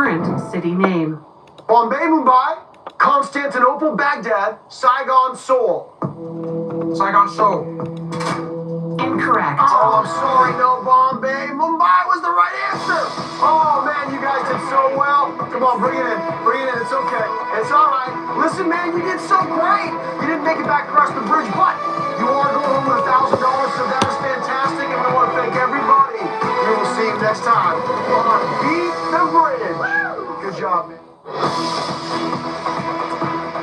Current city name. Bombay, Mumbai, Constantinople, Baghdad, Saigon, Seoul. Saigon, Seoul. Incorrect. Oh, I'm sorry, no, Bombay. Mumbai was the right answer. Oh, man, you guys did so well. Come on, bring it in. Bring it in. It's okay. It's all right. Listen, man, you did so great. You didn't make it back across the bridge, but you are going home with $1,000, so that is fantastic, and we want to thank everybody. We will see you next time on Beat the Bridge. Good job, man.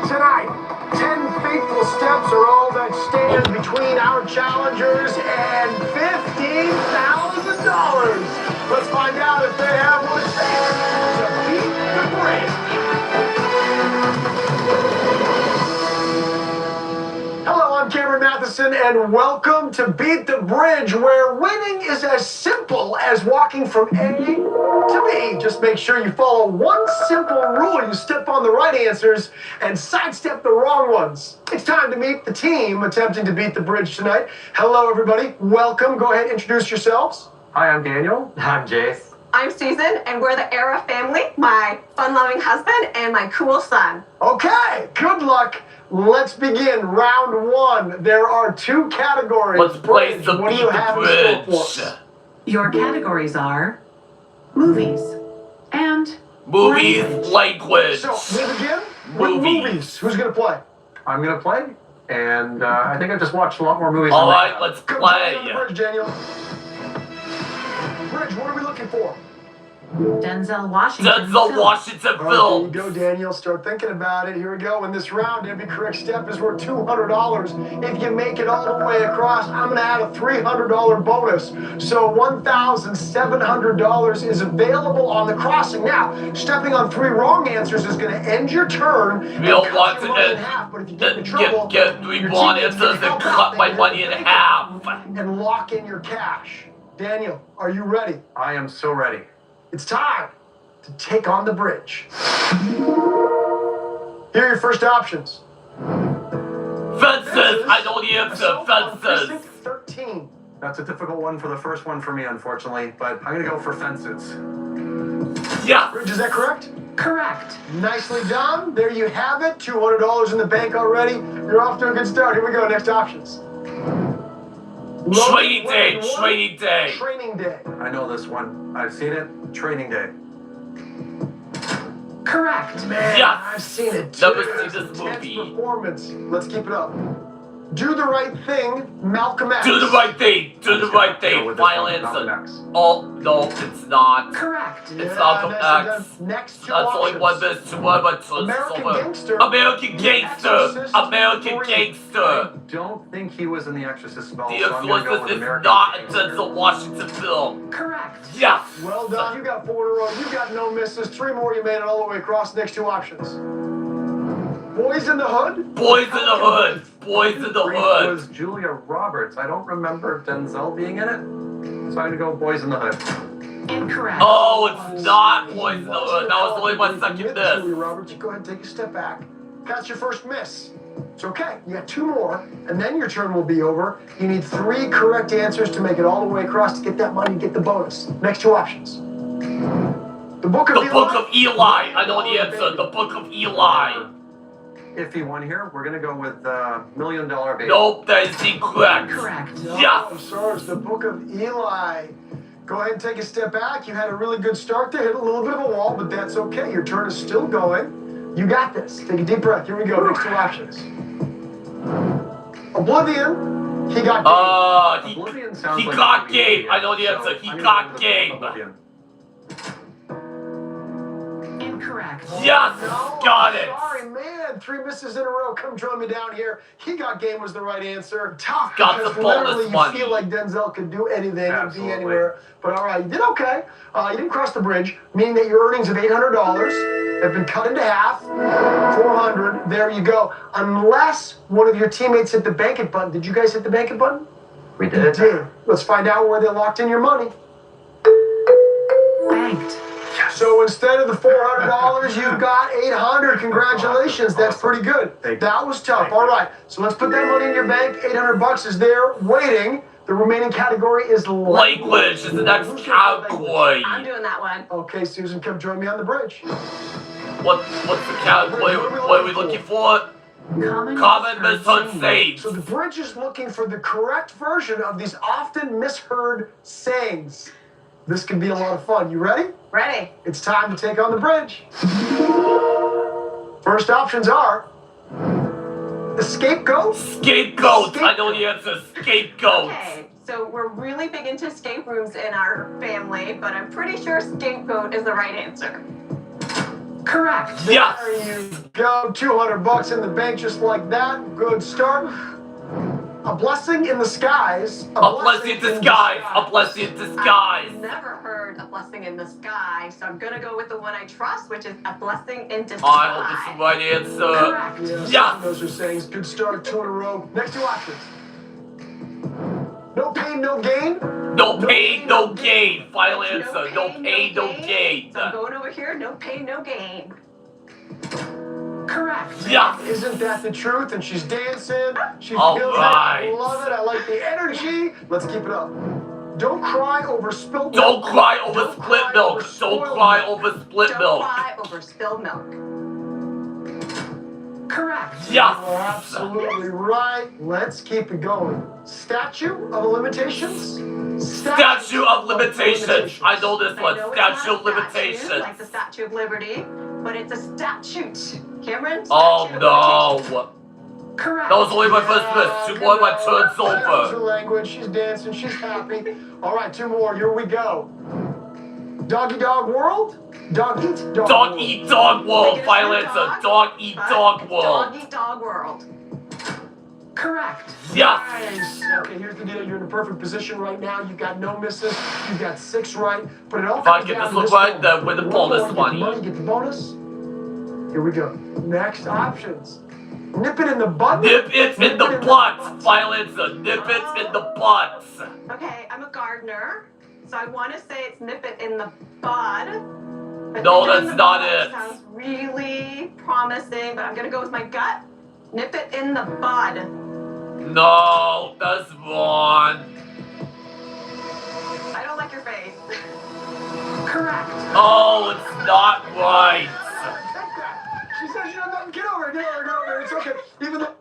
Tonight, 10 fateful steps are all that stands between our challengers and $15,000. Let's find out if they have what it takes to beat the bridge. Hello, I'm Cameron Matheson, and welcome to Beat the Bridge, where winning is as simple as walking from A to B. Just make sure you follow one simple rule. You step on the right answers and sidestep the wrong ones. It's time to meet the team attempting to beat the bridge tonight. Hello, everybody. Welcome. Go ahead, introduce yourselves. Hi, I'm Daniel. I'm Jace. I'm Susan, and we're the Era family, my fun-loving husband and my cool son. Okay, good luck. Let's begin. Round one. There are two categories. Let's play Bridge, the what do Beat you the have in store for Bridge. us? Your categories are movies and Movies, language. language. So, we'll begin with movies. Who's going to play? I'm going to play, and I think I've just watched a lot more movies All than right, that. let's Come join play. on the bridge, Daniel. Bridge, what are we looking for? Denzel Washington. Denzel film. Washington All right, film. there you go, Daniel. Start thinking about it. Here we go. In this round, every correct step is worth $200. If you make it all the way across, I'm going to add a $300 bonus. So $1,700 is available on the crossing. Now, stepping on 3 wrong answers is going to end your turn. We don't want cut to your money in half. But if you get in trouble, get 3 your wrong teammates can answers and help out. cut my They money in make it half. and lock in your cash. Daniel, are you ready? I am so ready. It's time to take on the bridge. Here are your first options. Fences. I know the answer. Assault on Fences. Precinct 13. That's a difficult one for the first one for me, unfortunately, but I'm going to go for Fences. Yes. Bridge, is that correct? Correct. Nicely done. There you have it. $200 in the bank already. You're off to a good start. Here we go. Next options. Training day. Training day. Training Day. I know this one. I've seen it. Training Day. Correct. Man, Yes. I've seen it. Never too. seen this Intense movie. performance. Let's keep it up. Do the Right Thing, Malcolm X. Do the right thing. Do the right Go thing. with this one, Final Malcolm answer. X. Oh, no, it's not. Correct. It's Yeah, Malcolm nicely done. X. Next two That's only options. one best to one, but American Gangster. American The Gangster. Exorcist American 3. Gangster. I don't think he was in The Exorcist spell, The so I'm going to go Exorcist with is American not a Gangster. Denzel Washington film. Correct. Yes. Well done. You got 4 in a row. You got no misses. 3 more. You made it all the way across. Next 2 options. Boys in the Hood. Boys in the Hood. Boys in the Three Hood. was Julia Roberts. I don't remember Denzel being in it, so I'm going to go Boys in the Hood. Incorrect. Oh, it's not Boys in the Hood. That was only my second Julia miss. Roberts, you go ahead and take a step back. That's your first miss. It's okay. You got 2 more, and then your turn will be over. You need 3 correct answers to make it all the way across to get that money, get the bonus. Next 2 options. The Book of The Eli. Book of Eli. I know the answer. The Book of Eli. Iffy one here. We're going to go with $1 Million Baby. Nope, that is incorrect. Correct. No, Yes. I'm sorry, it's the Book of Eli. Go ahead and take a step back. You had a really good start there. Hit a little bit of a wall, but that's okay. Your turn is still going. You got this. Take a deep breath. Here we go. Next 2 options. Oblivion. He got game. Oblivion sounds he like got a movie, game. yeah, I know the so answer. He I'm gonna got go with game. Oblivion. Incorrect. Yes. No, Got I'm it. Sorry, man. 3 misses in a row. Come join me down here. He got game was the right answer. Tough. Got because the bonus literally money. you feel like Denzel could do anything and be Absolutely. anywhere. But all right, you did okay. You didn't cross the bridge, meaning that your earnings of $800 have been cut into half. 400. There you go. Unless one of your teammates hit the bank it button. Did you guys hit the bank it button? We You did. did. Let's find out where they locked in your money. Banked. So instead of the $400, you got $800. Congratulations. That's pretty good. Thank you. That was tough. Thank All you. right. So let's put that money in your bank. $800 is there waiting. The remaining category is Language is the next Who's gonna play language? category. I'm doing that one. Okay, Susan, come join me on the bridge. What's the category? What are we looking for? Common misheard sayings. So the bridge is looking for the correct version of these often misheard sayings. This can be a lot of fun. You ready? Ready. It's time to take on the bridge. First options are the scapegoat. Scapegoat. I know the answer. Scapegoat. Okay, so we're really big into escape rooms in our family, but I'm pretty sure scapegoat is the right answer. Correct. Yes. There you go. $200 in the bank just like that. Good start. A blessing in the skies. A blessing in disguise. A blessing in disguise. I've never heard a blessing in the sky, so I'm gonna go with the one I trust, which is a blessing in disguise. I hope this is the right answer. Correct. Yes. Those are sayings. Good start. 2 in a row. Next two options. No pain, no gain. No pain, no gain. Final answer. No pain, no gain. So I'm going over here. No pain, no gain. Correct. Yes. Isn't that the truth? And she's dancing. She All feels right. it. I love it. I like the energy. Let's keep it up. Don't cry over spilled Don't milk. cry over Don't split cry milk. over Don't spoiled cry milk. over split Don't milk. cry over spilled milk. Correct. Yes. You're absolutely right. Let's keep it going. Statue of limitations? Statue of limitations. I know this I one. know it's not Statue of a statue, limitations. like the Statue of Liberty, but it's a statute. Cameron? Oh Statute of limitations. no. Correct. That was only my first miss. 2 more, my turn's She knows her over. language. She's dancing. She's happy. All right, 2 more. Here we go. Doggy dog world? Dog eat dog Dog world. eat dog world. Make it a Final true answer. dog, Dog eat but dog it's world. Dog eat dog world. Correct. Yes. Nice. Okay, here's the deal. You're in a perfect position right now. You've got no misses. You've got 6 right. But it all If I comes get down this to one this right, one. then win the One bonus more, money. Get the bonus. Here we go. Next options. Nip it in the butt. Nip it in the butt. Final answer. Nip it in the butt. Okay, I'm a gardener, so I want to say it's nip it in the bud. But No, nip it in that's the not bud it. Sounds really promising, but I'm gonna go with my gut. Nip it in the bud. No, that's wrong. I don't like your face. Correct. Oh, it's not right. Take that. She says you don't know. Get over it. Get over it. Get over it. It's okay. Even though.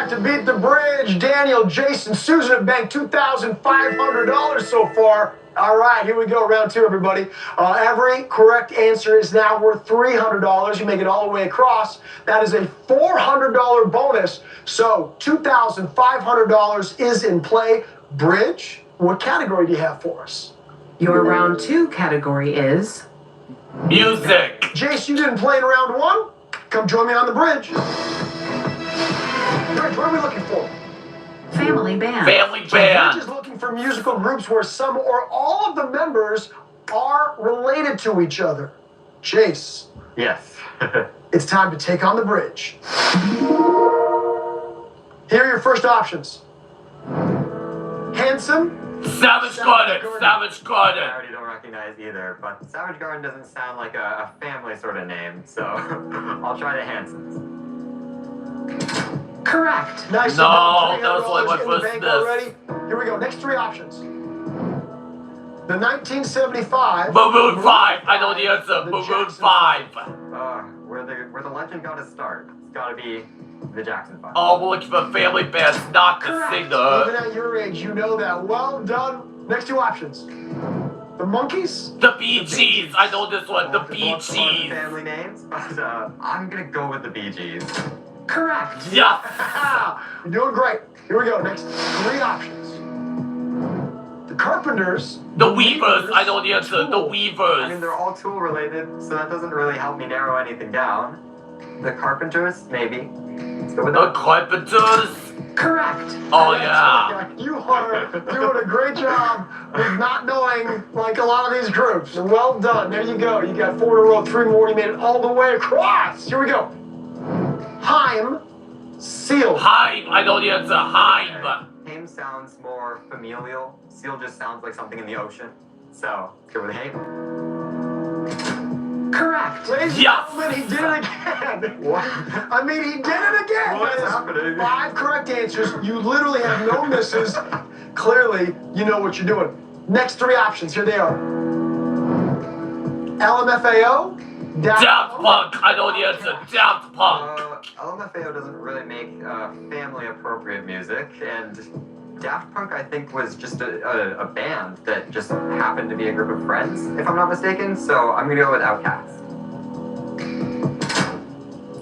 right, to beat the bridge, Daniel, Jason, Susan have banked $2,500 so far. All right, here we go. Round two, everybody. Every correct answer is now worth $300. You make it all the way across. That is a $400 bonus. So $2,500 is in play. Bridge, what category do you have for us? Your round two category is Music. Jace, you didn't play in round one? Come join me on the bridge. Bridge, what are we looking for? family band. Family Bridge band. is looking for musical groups where some or all of the members are related to each other. Chase, Yes. it's time to take on the bridge. Here are your first options. Handsome, Savage Garden. Savage I Garden. already don't recognize either, but Savage Garden doesn't sound like a family sort of name, so I'll try the Hansons. Correct. nice. No, about that was only my $300 in the first bank miss. already. Here we go. Next three options. The 1975. Maroon 5. I know the answer. The Maroon Jackson 5. Where the legend got to start, it's got to be the Jackson 5. Oh, we're looking for family bands, not the Correct. Even singer. at your age, you know that. Well done. Next two options. The Monkees. The Bee Gees. I know this one. The Both Bee fun Gees. family names, but I'm gonna go with the Bee Gees. Correct. Yes. You're doing great. Here we go. Next three options. The Carpenters. The Weavers. I know the answer. The I mean, Weavers. they're all tool related, so that doesn't really help me narrow anything down. The Carpenters, maybe. Let's go with The that. Carpenters. Correct. Oh, yeah. You are doing a great job with not knowing, like, a lot of these groups. Well done. There you go. You got four in a row, three more. You made it all the way across. Here we go. Haim, Seal. Haim. I know the answer. Haim. Haim sounds more familial. Seal just sounds like something in the ocean. So, let's go with Haim. Correct. Ladies and Yes. gentlemen, he did it again. What? I mean, he did it again. What is That is happening? 5 correct answers. You literally have no misses. Clearly, you know what you're doing. Next three options. Here they are. LMFAO. Daft Punk. I know the answer. Daft Punk. LMFAO doesn't really make family appropriate music, and Daft Punk, I think, was just a band that just happened to be a group of friends, if I'm not mistaken, so I'm gonna go with Outkast.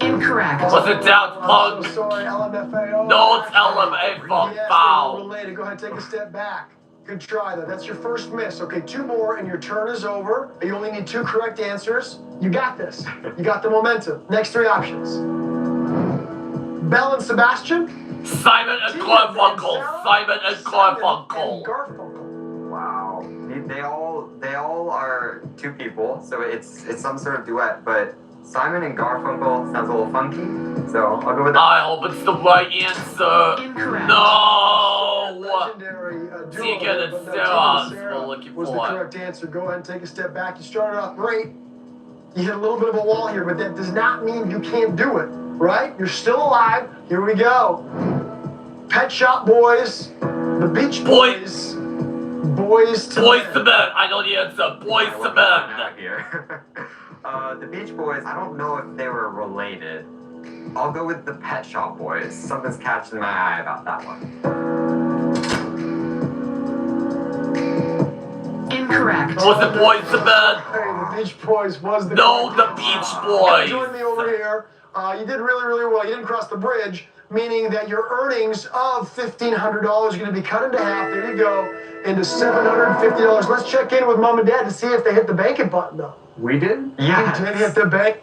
Incorrect. Was it Daft I'm Punk? so sorry, LMFAO. No, it's LMFAO. Yes, Foul. they're related. Go ahead, take a step back. Good try, though. That's your first miss. Okay, 2 more, and your turn is over. You only need 2 correct answers. You got this. You got the momentum. Next 3 options. Belle and Sebastian. Simon and Garfunkel. Simon and Garfunkel. Garfunkel. Wow. They all are 2 people, so it's some sort of duet, but Simon and Garfunkel sounds a little funky, so I'll go with that. I hope it's the right answer. Incorrect. No. Legendary duo, See again, it's but no, Sarah. Tina Sarah We're looking was the for it. correct answer. Go ahead and take a step back. You started off great. You hit a little bit of a wall here, but that does not mean you can't do it, right? You're still alive. Here we go. Pet Shop Boys, the Beach Boys, Boys to Boys Men. to Men. I know the answer. Boys to Men. Here. The Beach Boys, I don't know if they were related. I'll go with the Pet Shop Boys. Something's catching my eye about that one. Incorrect. Was it Boys to Men? Hey, the Beach Boys was the No, correct the answer. Beach Boys. Join me over here. You did really, really well. You didn't cross the bridge, meaning that your earnings of $1,500 are going to be cut into half. There you go, into $750. Let's check in with Mom and Dad to see if they hit the banking button, though. We did? You did hit the bank.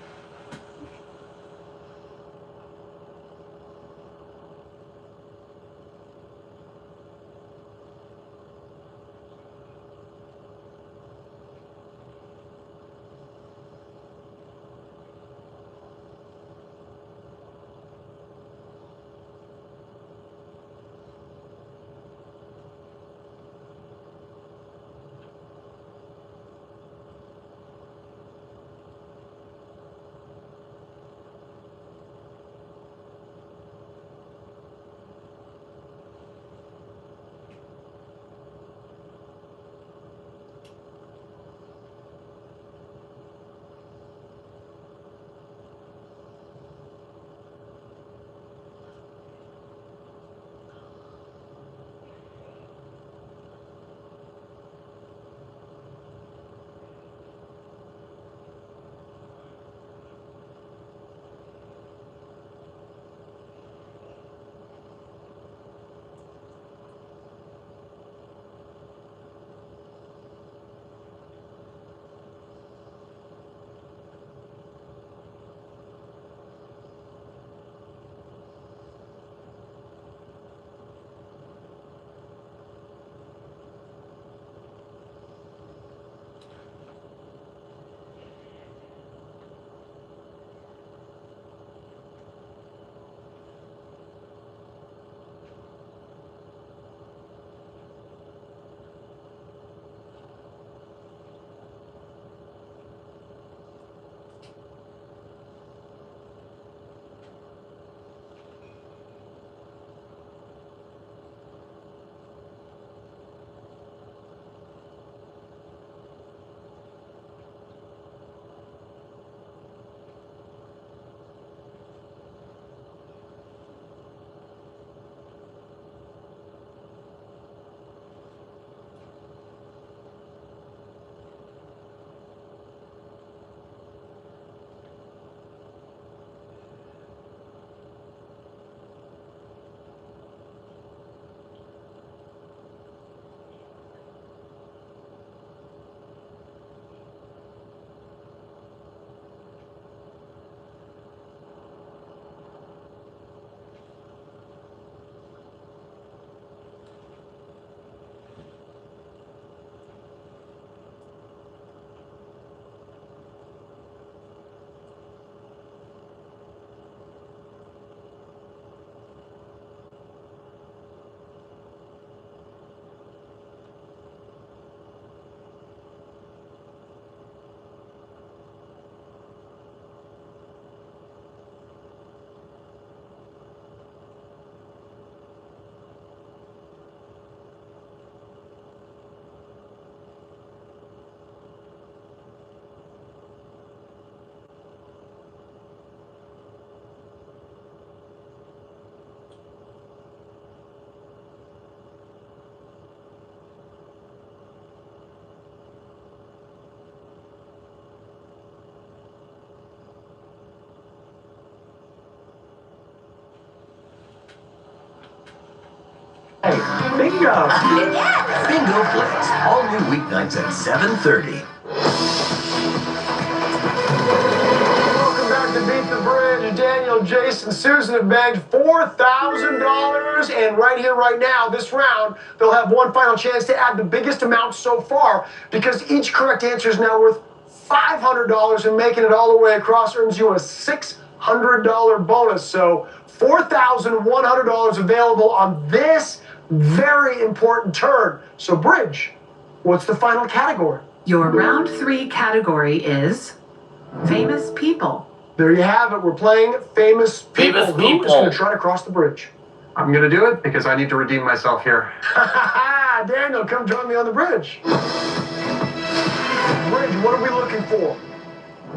Bingo. Bingo plays all new weeknights at 7:30. Welcome back to Beat the Bridge. Daniel, Jason, Susan have bagged $4,000. And right here, right now, this round, they'll have one final chance to add the biggest amount so far because each correct answer is now worth $500, and making it all the way across earns you a $600 bonus. So $4,100 available on this very important turn. So, Bridge, what's the final category? Your round 3 category is famous people. There you have it. We're playing famous people. Famous Who is people. going to try to cross the bridge? I'm gonna do it because I need to redeem myself here. Daniel, come join me on the bridge. Bridge, what are we looking for?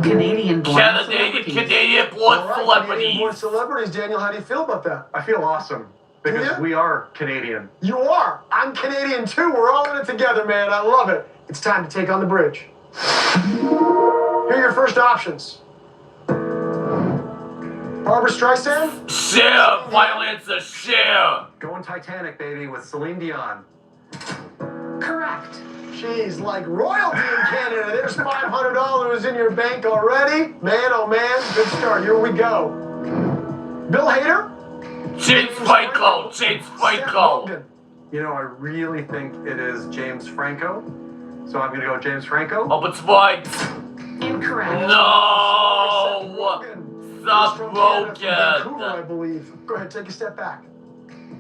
Canadian-born celebrities. Canadian-born All right, celebrities. Canadian-born celebrities. Daniel, how do you feel about that? I feel awesome because Yeah? we are Canadian. You are. I'm Canadian too. We're all in it together, man. I love it. It's time to take on the bridge. Here are your first options. Barbara Streisand? Share, violence, a share. Going Titanic, baby, with Celine Dion. Correct. She's like royalty in Canada. There's $500 in your bank already. Man, oh man, good start. Here we go. Bill Hader? James Franco. James Seth Franco. Rogen. You know, I really think it is James Franco. So I'm gonna go James Franco. Oh, it's right. Incorrect. No. Seth Rogen. Seth He's from Canada, from Vancouver, I Rogen. believe. Go ahead, take a step back.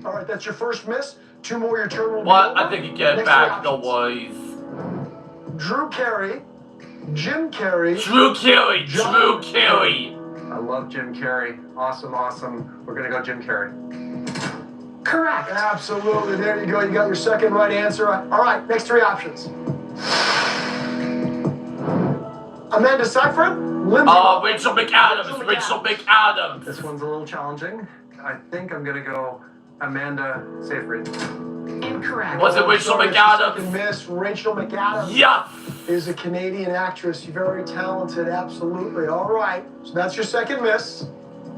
All right, that's your first miss. 2 more, your turn will be What? over. I think you get Next back three the options. ways. Drew Carey, Jim Carrey, Drew Carey. Drew Carey. I love Jim Carrey. Awesome, awesome. We're gonna go Jim Carrey. Correct. Absolutely. There you go. You got your second right answer. All right, next 3 options. Amanda Seyfried, Lindsay. Rachel McAdams. Rachel McAdams. This one's a little challenging. I think I'm gonna go Amanda Seyfried. Incorrect. Was it Rachel Sorry, it's your McAdams? second miss. Rachel McAdams Yes. is a Canadian actress. Very talented, absolutely. All right, so that's your second miss.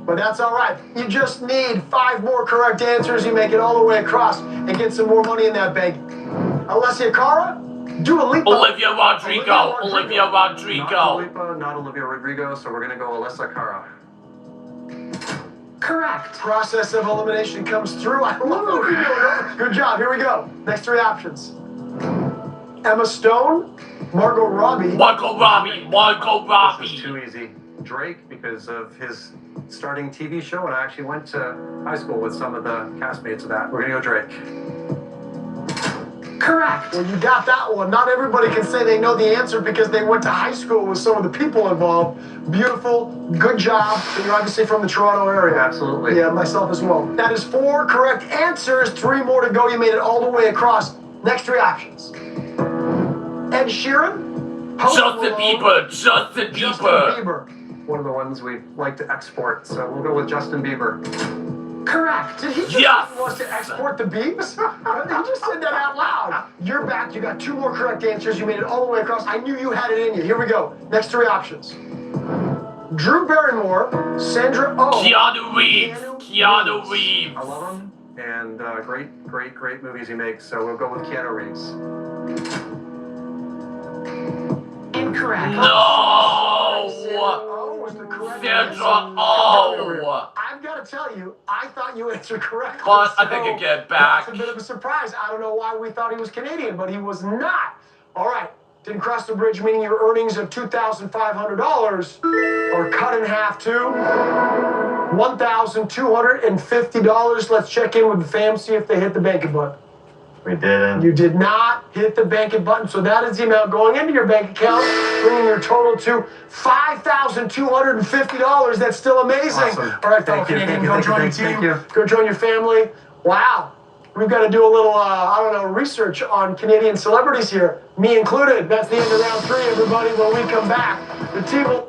But that's all right. You just need 5 more correct answers. You make it all the way across and get some more money in that bank. Alessia Cara, Dua Lipa. Olivia Rodrigo. Olivia Not Rodrigo. Lipa, not Olivia Rodrigo, so we're gonna go Alessia Cara. Correct. Process of elimination comes through. I love it. Good job. Here we go. Next 3 options. Emma Stone, Margot Robbie. Margot Robbie. Margot This is Robbie. too easy. Drake, because of his starting TV show, and I actually went to high school with some of the castmates of that. We're gonna go Drake. Correct. Well, you got that one. Not everybody can say they know the answer because they went to high school with some of the people involved. Beautiful. Good job. And you're obviously from the Toronto area. Absolutely. Yeah, myself as well. That is 4 correct answers. 3 more to go. You made it all the way across. Next 3 options. Ed Sheeran. Post Justin Malone, Bieber. Justin Justin Bieber. Bieber. One of the ones we like to export, so we'll go with Justin Bieber. Correct. Did he just Yes. say he wants to export the Biebs? He just said that out loud. You're back. You got 2 more correct answers. You made it all the way across. I knew you had it in you. Here we go. Next 3 options. Drew Barrymore, Sandra Oh. Keanu Reeves. Keanu Reeves. I love him, and great movies he makes, so we'll go with Keanu Reeves. Incorrect. No. Oh was the correct Sandra answer. Oh. I've got to tell you, I thought you answered correctly. But I think you get back. That's a bit of a surprise. I don't know why we thought he was Canadian, but he was not. All right. Didn't cross the bridge, meaning your earnings of $2,500 are cut in half to $1,250. Let's check in with the fam, see if they hit the banking button. We didn't. You did not hit the banking button, so that is the amount going into your bank account, bringing your total to $5,250. That's still amazing. Awesome. All right, fellow Thank you, Canadian, thank you, go thank you, join your thank team. you. Go join your family. Wow. We've got to do a little, research on Canadian celebrities here, me included. That's the end of round 3, everybody. When we come back, the team will...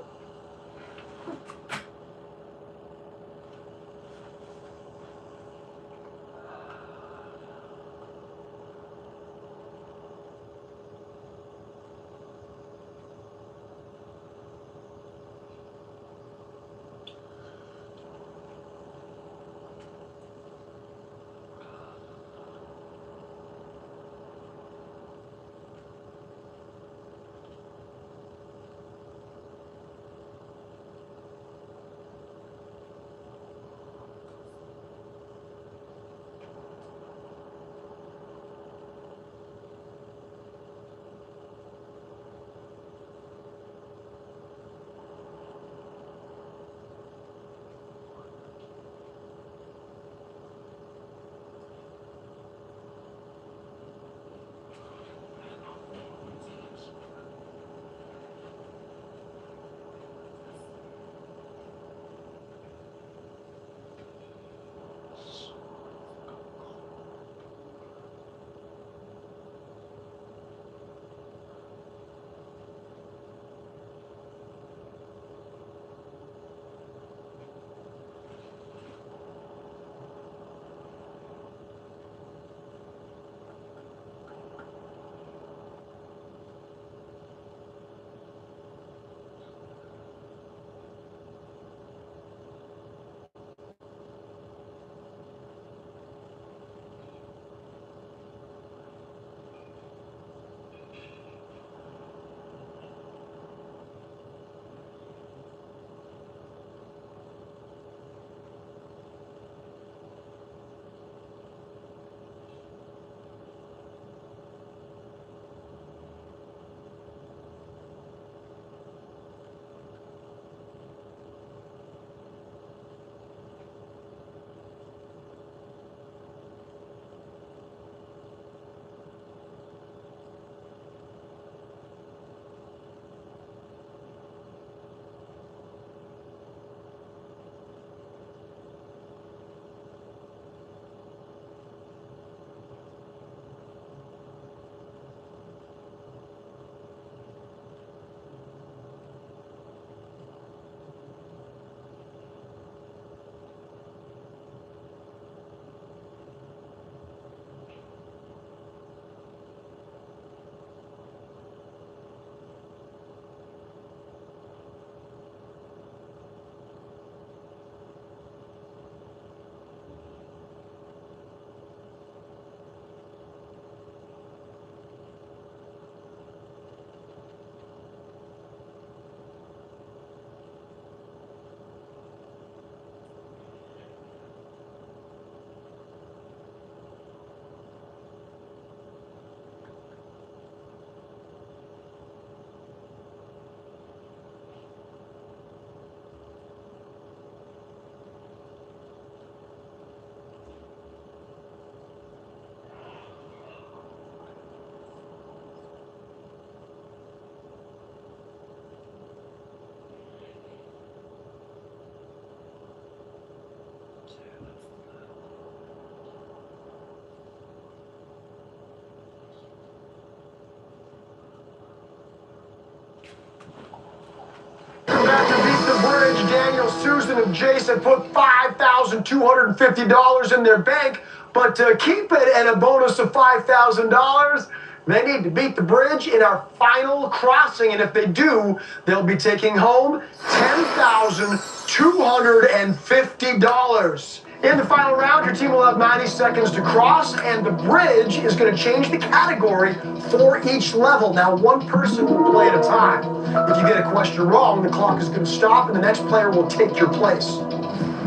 bridge, Daniel, Susan, and Jason put $5,250 in their bank, but to keep it and a bonus of $5,000, they need to beat the bridge in our final crossing, and if they do, they'll be taking home $10,250. In the final round, your team will have 90 seconds to cross, and the bridge is going to change the category for each level. Now, one person will play at a time. If you get a question wrong, the clock is going to stop, and the next player will take your place.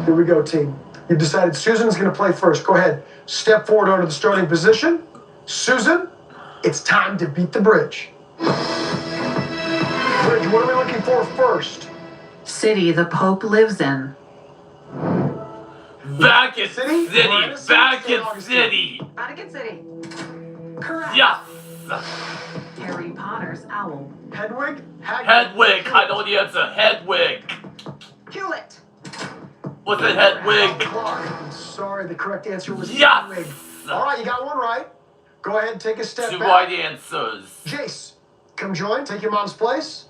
Here we go, team. You've decided Susan's going to play first. Go ahead. Step forward onto the starting position. Susan, it's time to beat the bridge. Bridge, what are we looking for first? City the Pope lives in. Vatican City! Vatican City! Vatican City. Correct. Yes! Harry Potter's owl. Hedwig? Hedwig! I know the answer. Hedwig! Hewlett. What's it, Hedwig? I'm sorry, the correct answer was Yes! Hedwig. All right, you got one right. Go ahead and take a step Two back. right answers. Jace, come join. Take your mom's place.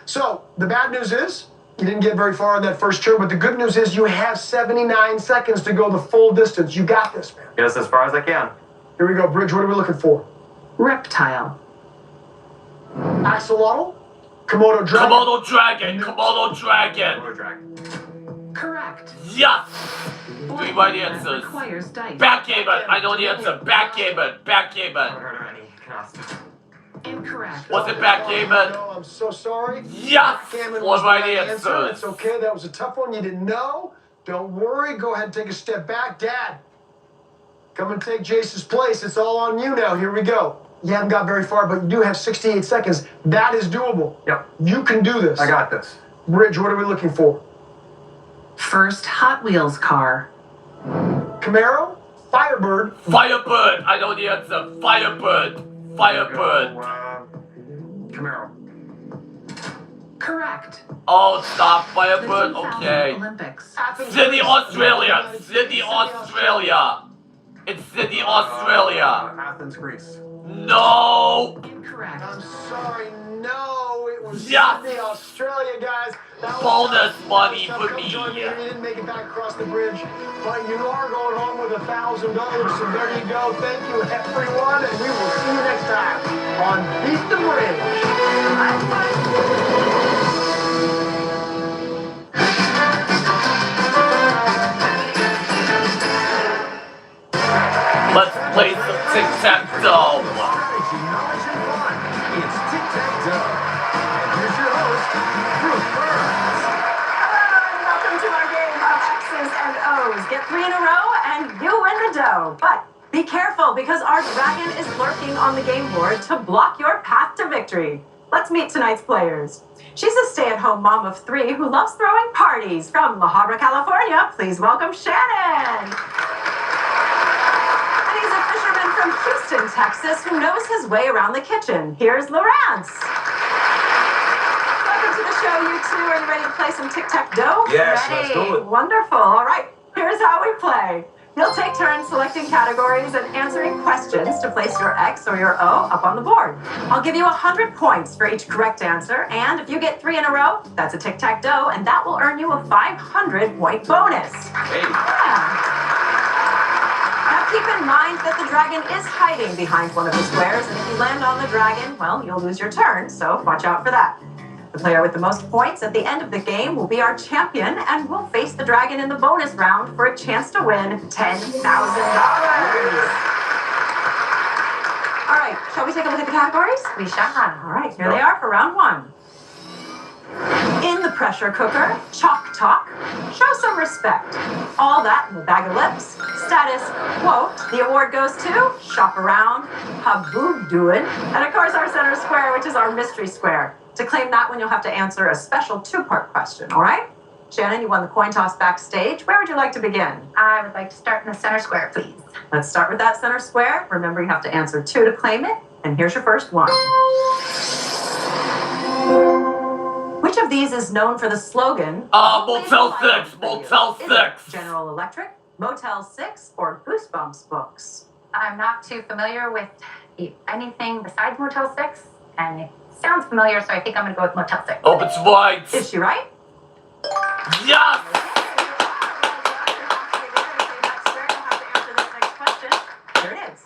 So, the bad news is, you didn't get very far in that first turn, but the good news is you have 79 seconds to go the full distance. You got this, man. Get us as far as I can. Here we go. Bridge, what are we looking for? Reptile. Axolotl? Komodo dragon? Komodo dragon! Komodo dragon! Komodo dragon. Correct. Yes! Three right answers. Requires dice. Backgammon! I know the answer. Backgammon! Backgammon! Haven't heard of any. Incorrect. Was it backgammon? No, I'm so sorry. Yes! Backgammon Four was the right right answer. answers. It's okay. That was a tough one. You didn't know. Don't worry. Go ahead and take a step back. Dad, come and take Jace's place. It's all on you now. Here we go. You haven't got very far, but you do have 68 seconds. That is doable. Yep. You can do this. I got this. Bridge, what are we looking for? First Hot Wheels car. Camaro? Firebird? Firebird! I know the answer. Firebird! Firebird! Camaro. Correct. Oh, stop. The Firebird? 2000 Okay. Olympics. Athens, Sydney, Greece. Australia! Sydney, Australia! It's Sydney, Australia! Athens, Greece. No! Incorrect. I'm sorry. No, it was Yes. Sydney, Australia, guys. That was Bonus tough. money That was for tough. Come me. join me here. You didn't make it back across the bridge, but you are going home with $1,000. So there you go. Thank you, everyone, and we will see you next time on Beat the Bridge. Let's play some tic-tac-toe! Strategy, knowledge, and fun. It's tic-tac-toe. And here's your host, Bruce Burns. Hello, and welcome to our game of X's and O's. Get 3 in a row, and you win the dough. But be careful, because our dragon is lurking on the game board to block your path to victory. Let's meet tonight's players. She's a stay-at-home mom of 3 who loves throwing parties. From La Habra, California, please welcome Shannon. And he's a fisherman from Houston, Texas, who knows his way around the kitchen. Here's Lawrence. Welcome to the show, you two. Are you ready to play some tic-tac-toe? Yes, Ready. let's do it. Wonderful. All right, here's how we play. You'll take turns selecting categories and answering questions to place your X or your O up on the board. I'll give you 100 points for each correct answer, and if you get 3 in a row, that's a tic-tac-toe, and that will earn you a 500-point bonus. Hey, Yeah. Now keep in mind that the dragon is hiding behind one of the squares, and if you land on the dragon, well, you'll lose your turn, so watch out for that. The player with the most points at the end of the game will be our champion, and will face the dragon in the bonus round for a chance to win $10,000. All right, shall we take a look at the categories? We shall. All right, here they are for round 1. In the pressure cooker, chalk talk, show some respect. All that in the bag of lips. Status, quote, the award goes to shop around, haboob doing, and of course our center square, which is our mystery square. To claim that one, you'll have to answer a special 2-part question, all right? Shannon, you won the coin toss backstage. Where would you like to begin? I would like to start in the center square, please. Let's start with that center square. Remember, you have to answer 2 to claim it. And here's your first one. Which of these is known for the slogan? Motel 6! Motel Is it 6! General Electric, Motel 6, or Goosebumps books? I'm not too familiar with anything besides Motel 6, and it sounds familiar, so I think I'm going to go with Motel 6. Hope it's right! Is she right? Yes! Here it is.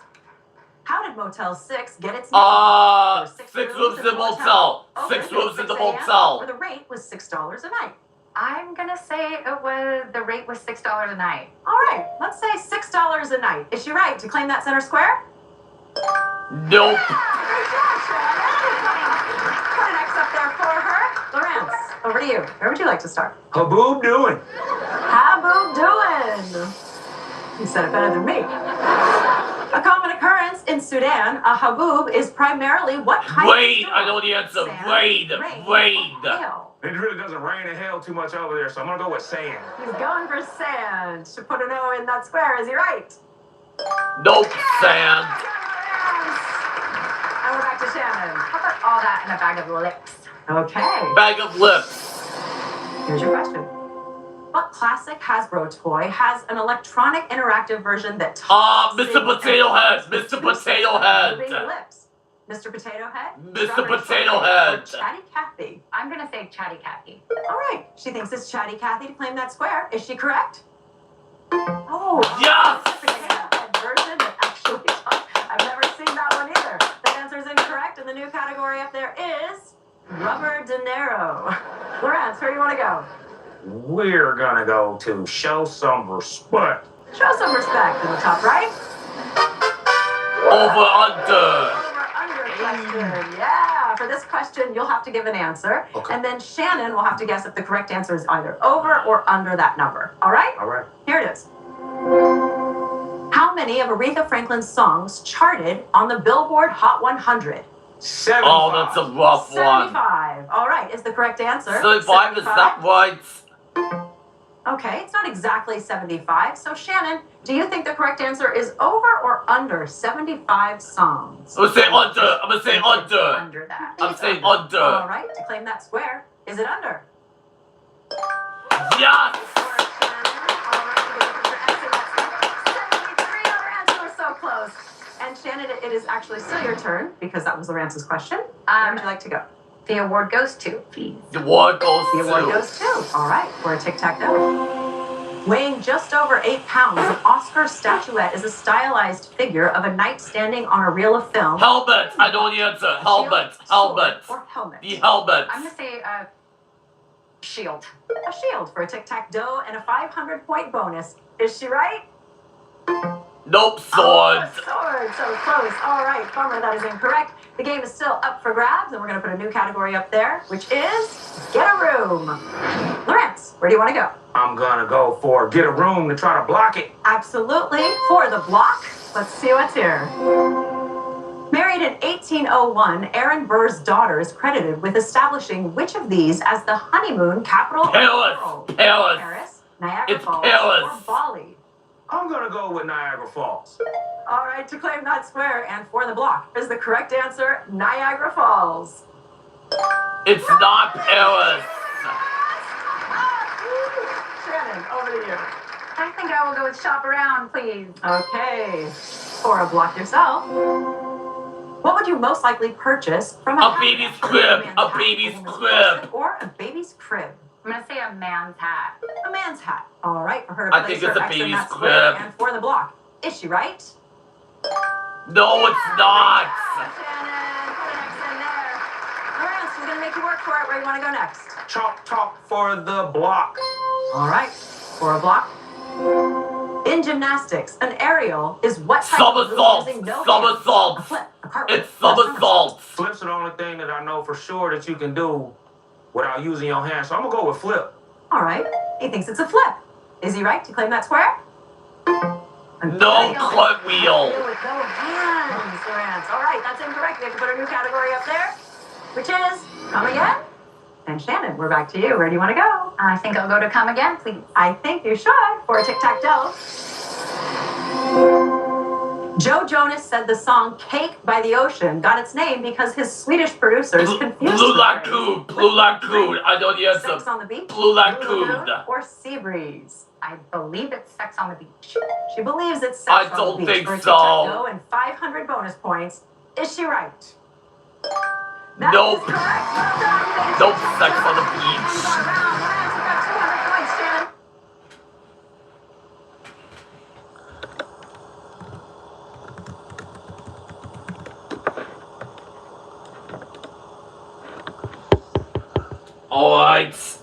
How did Motel 6 get its name? There were 6 rooms in the motel. 6 rooms in the motel. Where the rate was $6 a night. I'm gonna say the rate was $6 a night. All right, let's say $6 a night. Is she right to claim that center square? Nope. Great job, Shannon. Put an X up there for her. Lawrence, over to you. Where would you like to start? Haboob doing? How boo doing? You said it better than me. A common occurrence in Sudan, a haboob is primarily what kind Raid. of I know the answer. Raid. Raid. It really doesn't rain in hell too much over there, so I'm gonna go with sand. He's going for sand. Should put an O in that square. Is he right? Nope. Sand. And we're back to Shannon. How about all that in a bag of lips? Okay. Bag of lips. Here's your question. What classic Hasbro toy has an electronic interactive version that Mr. Potato Head. Mr. Potato Head. moving lips? Mr. Potato Head? Mr. Strawberry Potato Shortcake, Head. or Chatty Cathy? I'm gonna say Chatty Cathy. All right. She thinks it's Chatty Cathy to claim that square. Is she correct? Oh. Yes! Mr. Potato Head version that actually I've never seen that one either. The answer is incorrect, and the new category up there is Rubber dinero. Lawrence, where do you want to go? We're gonna go to show some respect. Show some respect in the top right. Over under. Over-under question. Yeah. For this question, you'll have to give an answer. Okay. And then Shannon will have to guess if the correct answer is either over or under that number. All right? All right. Here it is. How many of Aretha Franklin's songs charted on the Billboard Hot 100? 75. Oh, that's a rough one. 75. All right. Is the correct answer 75 is that right? Okay, it's not exactly 75. So, Shannon, do you think the correct answer is over or under 75 songs? I'm gonna say under. I'm gonna say under. Under that. I'm saying under. All right, to claim that square, is it under? Yes! For Shannon. All right, you get your X in that square. 73. Lawrence, we're so close. And Shannon, it is actually still your turn because that was Lawrence's question. Where would you like to go? The award goes to, please. The award goes The award to. goes to. All right, for a tic-tac-toe. Weighing just over 8 pounds, an Oscar statuette is a stylized figure of a knight standing on a reel of film. Helmet. I know the answer. Helmet. Helmet. Or helmet. The helmet. I'm gonna say shield. A shield for a tic-tac-toe and a 500-point bonus. Is she right? Nope. Sword. Oh, sword. So close. All right, bummer, that is incorrect. The game is still up for grabs, and we're going to put a new category up there, which is Get a Room. Lawrence, where do you want to go? I'm gonna go for get a room to try to block it. Absolutely. For the block, let's see what's here. Married in 1801, Aaron Burr's daughter is credited with establishing which of these as the honeymoon capital of the Paris. world? Paris. Paris, Niagara It's Falls, Paris. or Bali? I'm gonna go with Niagara Falls. All right, to claim that square and for the block is the correct answer, Niagara Falls. It's not Paris. Shannon, over to you. I think I will go with shop around, please. Okay, for a block yourself. What would you most likely purchase from A baby's crib. man's A hat baby's holding a crib. person Or a baby's crib. I'm gonna say a man's hat. A man's hat. All right, for her to I place think it's her a X in baby's that square crib. and for the block. Is she right? No, it's not. Yeah, Shannon, put an X in there. Lawrence, we're gonna make you work for it. Where do you want to go next? Chalk talk for the block. All right, for a block. In gymnastics, an aerial is what type of move Somersault. using no hands? Somersault. A flip, a cartwheel, It's or a somersault. Flip's the only thing that I know for sure that you can do without using your hands. So I'm gonna go with flip. All right, he thinks it's a flip. Is he right to claim that square? No cartwheel. With no hands, Lawrence. All right, that's incorrect. We have to put a new category up there, which is come again. And Shannon, we're back to you. Where do you want to go? I think I'll go to come again, please. I think you should for a tic-tac-toe. Joe Jonas said the song Cake by the Ocean got its name because his Swedish producers confused Blue the Lagoon. phrase Blue Lagoon. I know the Sex answer. on the beach, Blue Lagoon. or Sea Breeze. I believe it's sex on the beach. She believes it's I sex on don't the beach think for a so. tic-tac-toe and 500 bonus points. Is she right? That Nope. is correct. Well done. Nope, sex on the beach. You got 200 points, points.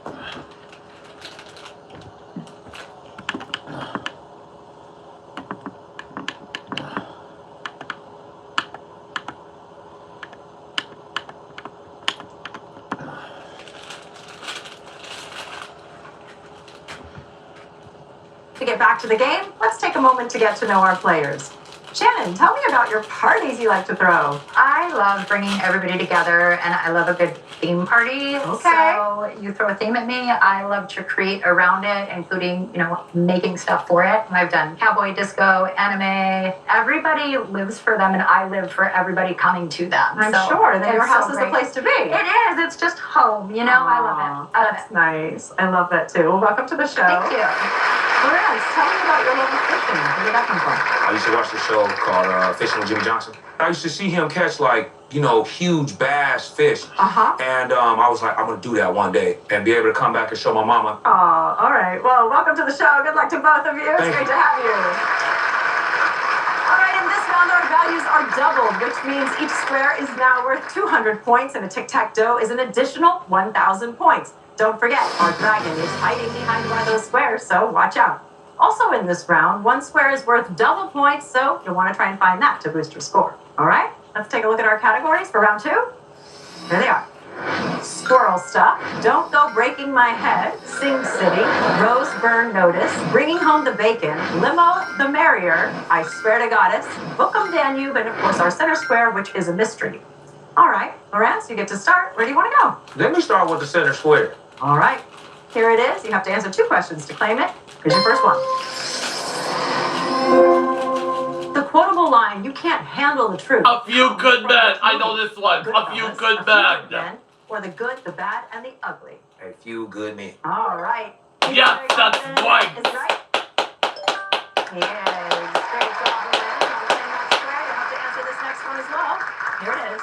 To get back to the game, let's take a moment to get to know our players. Shannon, tell me about your parties you like to throw. I love bringing everybody together, and I love a good theme party. Okay. So you throw a theme at me, I love to create around it, including, making stuff for it. I've done cowboy, disco, anime. Everybody lives for them, and I live for everybody coming to them. I'm sure that your house is the place to be. It is. It's just home. I love it. That's nice. I love that too. Well, welcome to the show. Thank you. Lorenz, tell me about your love of fishing. Where did that come from? I used to watch this show called Fishing with Jimmy Johnson. I used to see him catch huge bass fish. And I was like, I'm gonna do that one day and be able to come back and show my mama. Oh, all right. Well, welcome to the show. Good luck to both of you. It's great to have you. All right, in this round, our values are doubled, which means each square is now worth 200 points, and a tic-tac-toe is an additional 1,000 points. Don't forget, our dragon is hiding behind one of those squares, so watch out. Also in this round, one square is worth double points, so you'll want to try and find that to boost your score. All right, let's take a look at our categories for round 2. Here they are. Squirrel stuff, don't go breaking my head, Sing City, Rose Burn Notice, Bringing Home the Bacon, Limo the Merrier, I Swear to Goddess, Bookum Danube, and of course our center square, which is a mystery. All right, Lorenz, you get to start. Where do you want to go? Let me start with the center square. All right, here it is. You have to answer 2 questions to claim it. Here's your first one. The quotable line, you can't handle the truth. A few good men. I know this one. A few good men. Or the good, the bad, and the ugly. A few good men. All right. Yes, that's right. Is right? Yes. Great job, Lorenz. That's right. You have to answer this next one as well. Here it is.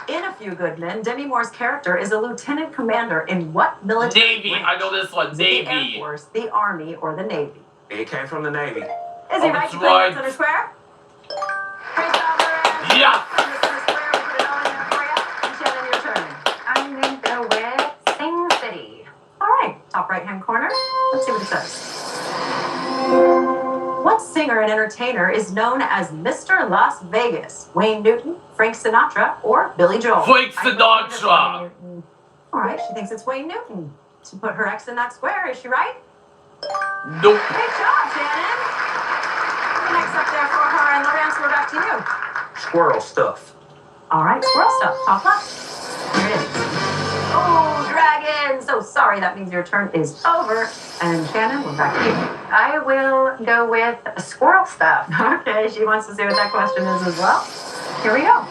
In A Few Good Men, Demi Moore's character is a lieutenant commander in what military Navy. branch? I know this one. Is it the Air Navy. Force, the Army, or the Navy? It came from the Navy. Is he Oh, right that's to play right. center square? Great job, Lorenz. Yeah. In the center square, we put it all in there for you. And Shannon, your turn. I'm going to go with Sing City. All right, top right-hand corner. Let's see what it says. What singer and entertainer is known as Mr. Las Vegas? Wayne Newton, Frank Sinatra, or Billy Joel? Frank I believe it's Wayne Sinatra. Newton. All right, she thinks it's Wayne Newton. To put her X in that square, is she right? Nope. Great job, Shannon. Next up there for her, and Lorenz, we're back to you. Squirrel stuff. All right, squirrel stuff, top left. Here it is. Oh, dragon. So sorry, that means your turn is over. And Shannon, we're back to you. I will go with squirrel stuff. Okay, she wants to see what that question is as well. Here we go.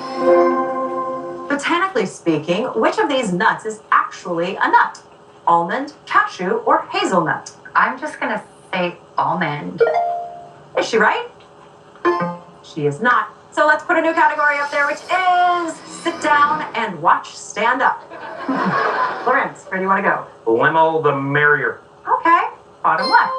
Botanically speaking, which of these nuts is actually a nut? Almond, cashew, or hazelnut? I'm just going to say almond. Is she right? She is not. So let's put a new category up there, which is sit down and watch stand up. Lorenz, where do you want to go? Limo the Merrier. Okay, bottom left.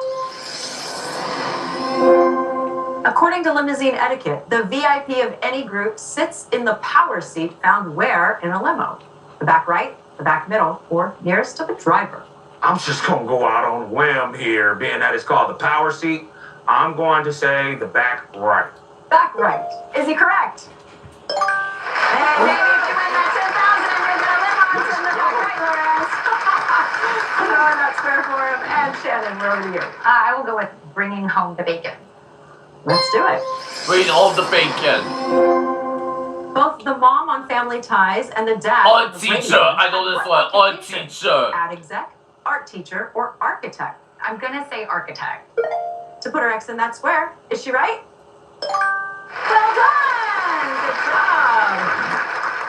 According to limousine etiquette, the VIP of any group sits in the power seat found where in a limo? The back right, the back middle, or nearest to the driver? I'm just gonna go out on a whim here, being that it's called the power seat. I'm going to say the back right. Back right. Is he correct? Hey, baby, if you win that 10,000 and you're gonna live on to the back right, Lorenz. I'm throwing that square for him. And Shannon, we're over to you. I will go with Bringing Home the Bacon. Let's do it. Bring all the bacon. Both the mom on Family Ties and the dad Art on the teacher. radio I know this were one. Art occupations. teacher. Ad exec, art teacher, or architect? I'm going to say architect. To put her X in that square. Is she right? Well done! Good job!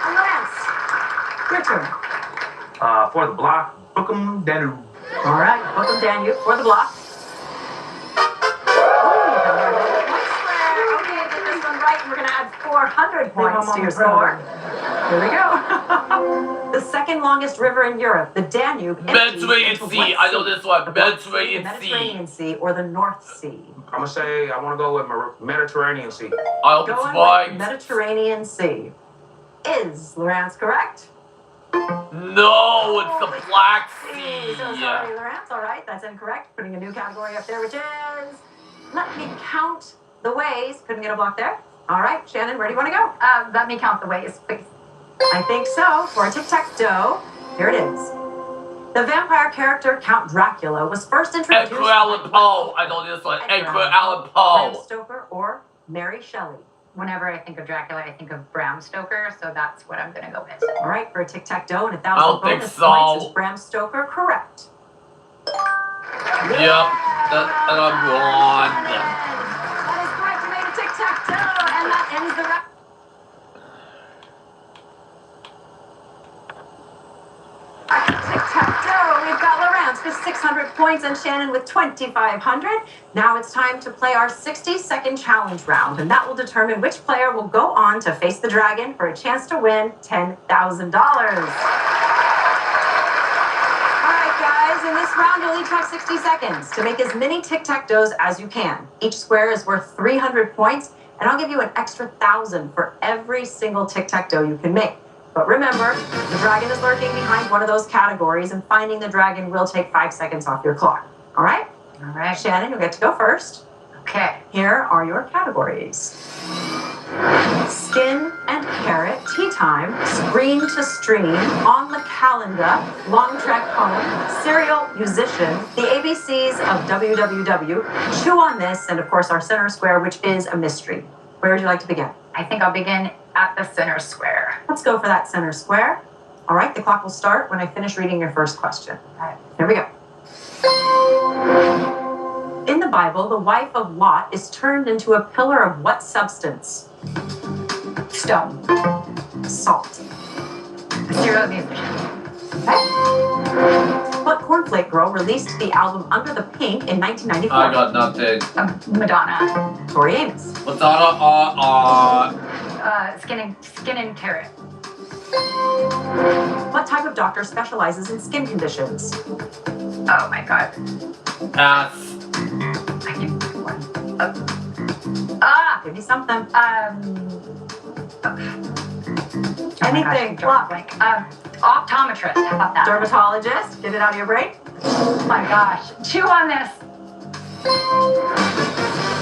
And Lance, your turn. For the block, Bookum Danube. All right, welcome Danube for the block. Okay, get this one right, and we're going to add 400 points to your score. Here we go. The second longest river in Europe, the Danube. Mediterranean empties into Sea. what I know sea? this one. The Black Sea, the Mediterranean Sea. Mediterranean Sea, or the North Sea? I'm gonna say I want to go with Mediterranean Sea. I hope Going it's with right. Mediterranean Sea. Is Lorenz correct? No, it's the Black Sea. So sorry, Lawrence. All right, that's incorrect. Putting a new category up there, which is... Let me count the ways. Couldn't get a block there. All right, Shannon, where do you want to go? Let me count the ways, please. I think so. For a tic-tac-toe, here it is. The vampire character Count Dracula was first introduced... Edgar Allan Poe. I know this one. Edgar Allan Bram Poe. Stoker or Mary Shelley. Whenever I think of Dracula, I think of Bram Stoker, so that's what I'm going to go with. All right, for a tic-tac-toe and 1,000 don't think bonus so. points, is Bram Stoker correct? Yep, and I'm gone. That is correct. You made a tic-tac-toe, and that ends the round. Tic-tac-toe. We've got Lawrence with 600 points and Shannon with 2,500. Now it's time to play our 60-second challenge round, and that will determine which player will go on to face the dragon for a chance to win $10,000. In this round, you'll each have 60 seconds to make as many tic-tac-toes as you can. Each square is worth 300 points, and I'll give you an extra 1,000 for every single tic-tac-toe you can make. But remember, the dragon is lurking behind one of those categories, and finding the dragon will take 5 seconds off your clock. All right? All right. Shannon, you'll get to go first. Okay. Here are your categories. Skin and carrot, tea time, screen to stream, on the calendar, long trek home, serial musician, the ABCs of WWW, chew on this, and of course our center square, which is a mystery. Where would you like to begin? I think I'll begin at the center square. Let's go for that center square. All right, the clock will start when I finish reading your first question. All right. Here we go. In the Bible, the wife of Lot is turned into a pillar of what substance? Stone. Salt. Serial musician. Okay. What cornflake girl released the album Under the Pink in 1994? I got nothing. Madonna. Tori Amos. Madonna, Skin and carrot. What type of doctor specializes in skin conditions? Oh my god. pass. I can pick one. Give me something. Anything. Optometrist. How about that? Dermatologist. Get it out of your brain. Oh my gosh. Chew on this.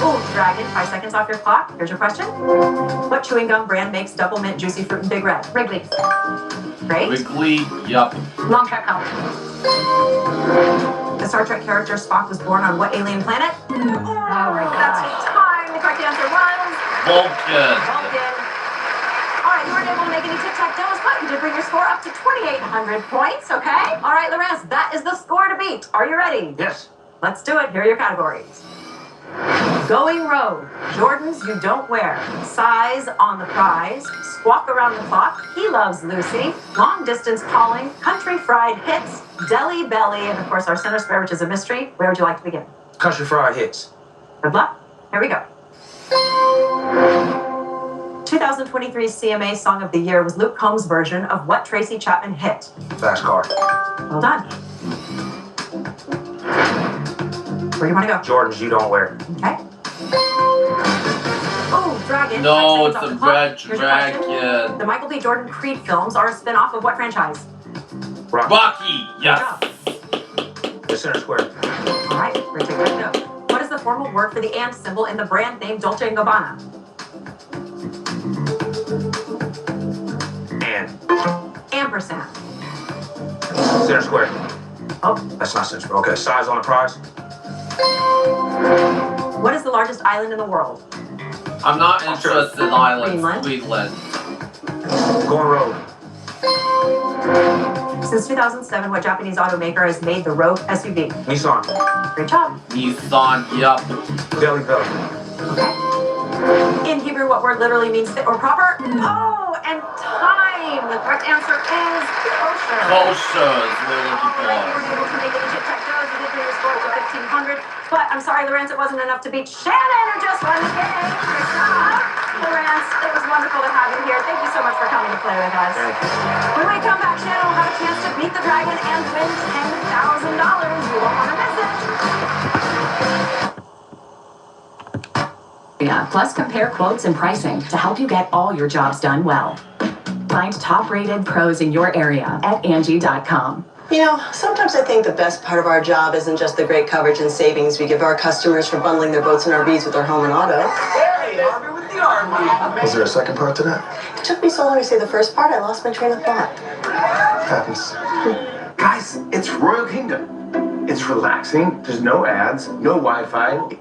Oh, dragon. 5 seconds off your clock. Here's your question. What chewing gum brand makes double mint, juicy fruit, and big red? Wrigley's. Great. Wiggly, yup. Long trek home. The Star Trek character Spock was born on what alien planet? Oh my That's gosh. time. The correct answer was Vulcan. Vulcan. All right, you weren't able to make any tic-tac-toes, but you did bring your score up to 2,800 points, okay? All right, Lawrence, that is the score to beat. Are you ready? Yes. Let's do it. Here are your categories. Going rogue, Jordans you don't wear, size on the prize, squawk around the clock, he loves Lucy, long distance calling, country fried hits, deli belly, and of course our center square, which is a mystery. Where would you like to begin? Country fried hits. Good luck. Here we go. 2023 CMA Song of the Year was Luke Combs' version of what Tracy Chapman hit? Fast car. Well done. Where do you want to go? Jordans you don't wear. Okay. Oh, Dragon. No, 5 it's seconds off a the clock. red Here's your question. dragon. The Michael B. Jordan Creed films are a spin-off of what franchise? Rocky, yes. The center square. All right, we're going to take that note. What is the formal word for the and symbol in the brand name Dolce & Gabbana? And. Ampersand. Center square. Oh. That's not center square. Okay, size on the prize. What is the largest island in the world? I'm not interested in islands. Greenland. Greenland. Going rogue. Since 2007, what Japanese automaker has made the Rogue SUV? Nissan. Great job. Nissan, yup. Deli belly. Okay. In Hebrew, what word literally means fit or proper? Oh, and time. The correct answer is kosher. Kosher is what we're looking All right, you for. were able to make any tic-tac-toes. You did bring your score to 1,500. But I'm sorry, Lawrence, it wasn't enough to beat Shannon, who just won the game. Great job. Lawrence, it was wonderful to have you here. Thank you so much for coming to play with us. When we come back, Shannon will have a chance to beat the dragon and win $10,000. You won't want to miss it. Plus, compare quotes and pricing to help you get all your jobs done well. Find top-rated pros in your area at Angie.com. You know, sometimes I think the best part of our job isn't just the great coverage and savings we give our customers for bundling their boats and RVs with their home and auto. Hey, RV with the RV. Was there a second part to that? It took me so long to say the first part, I lost my train of thought. Happens. Guys, it's Royal Kingdom. It's relaxing. There's no ads, no Wi-Fi.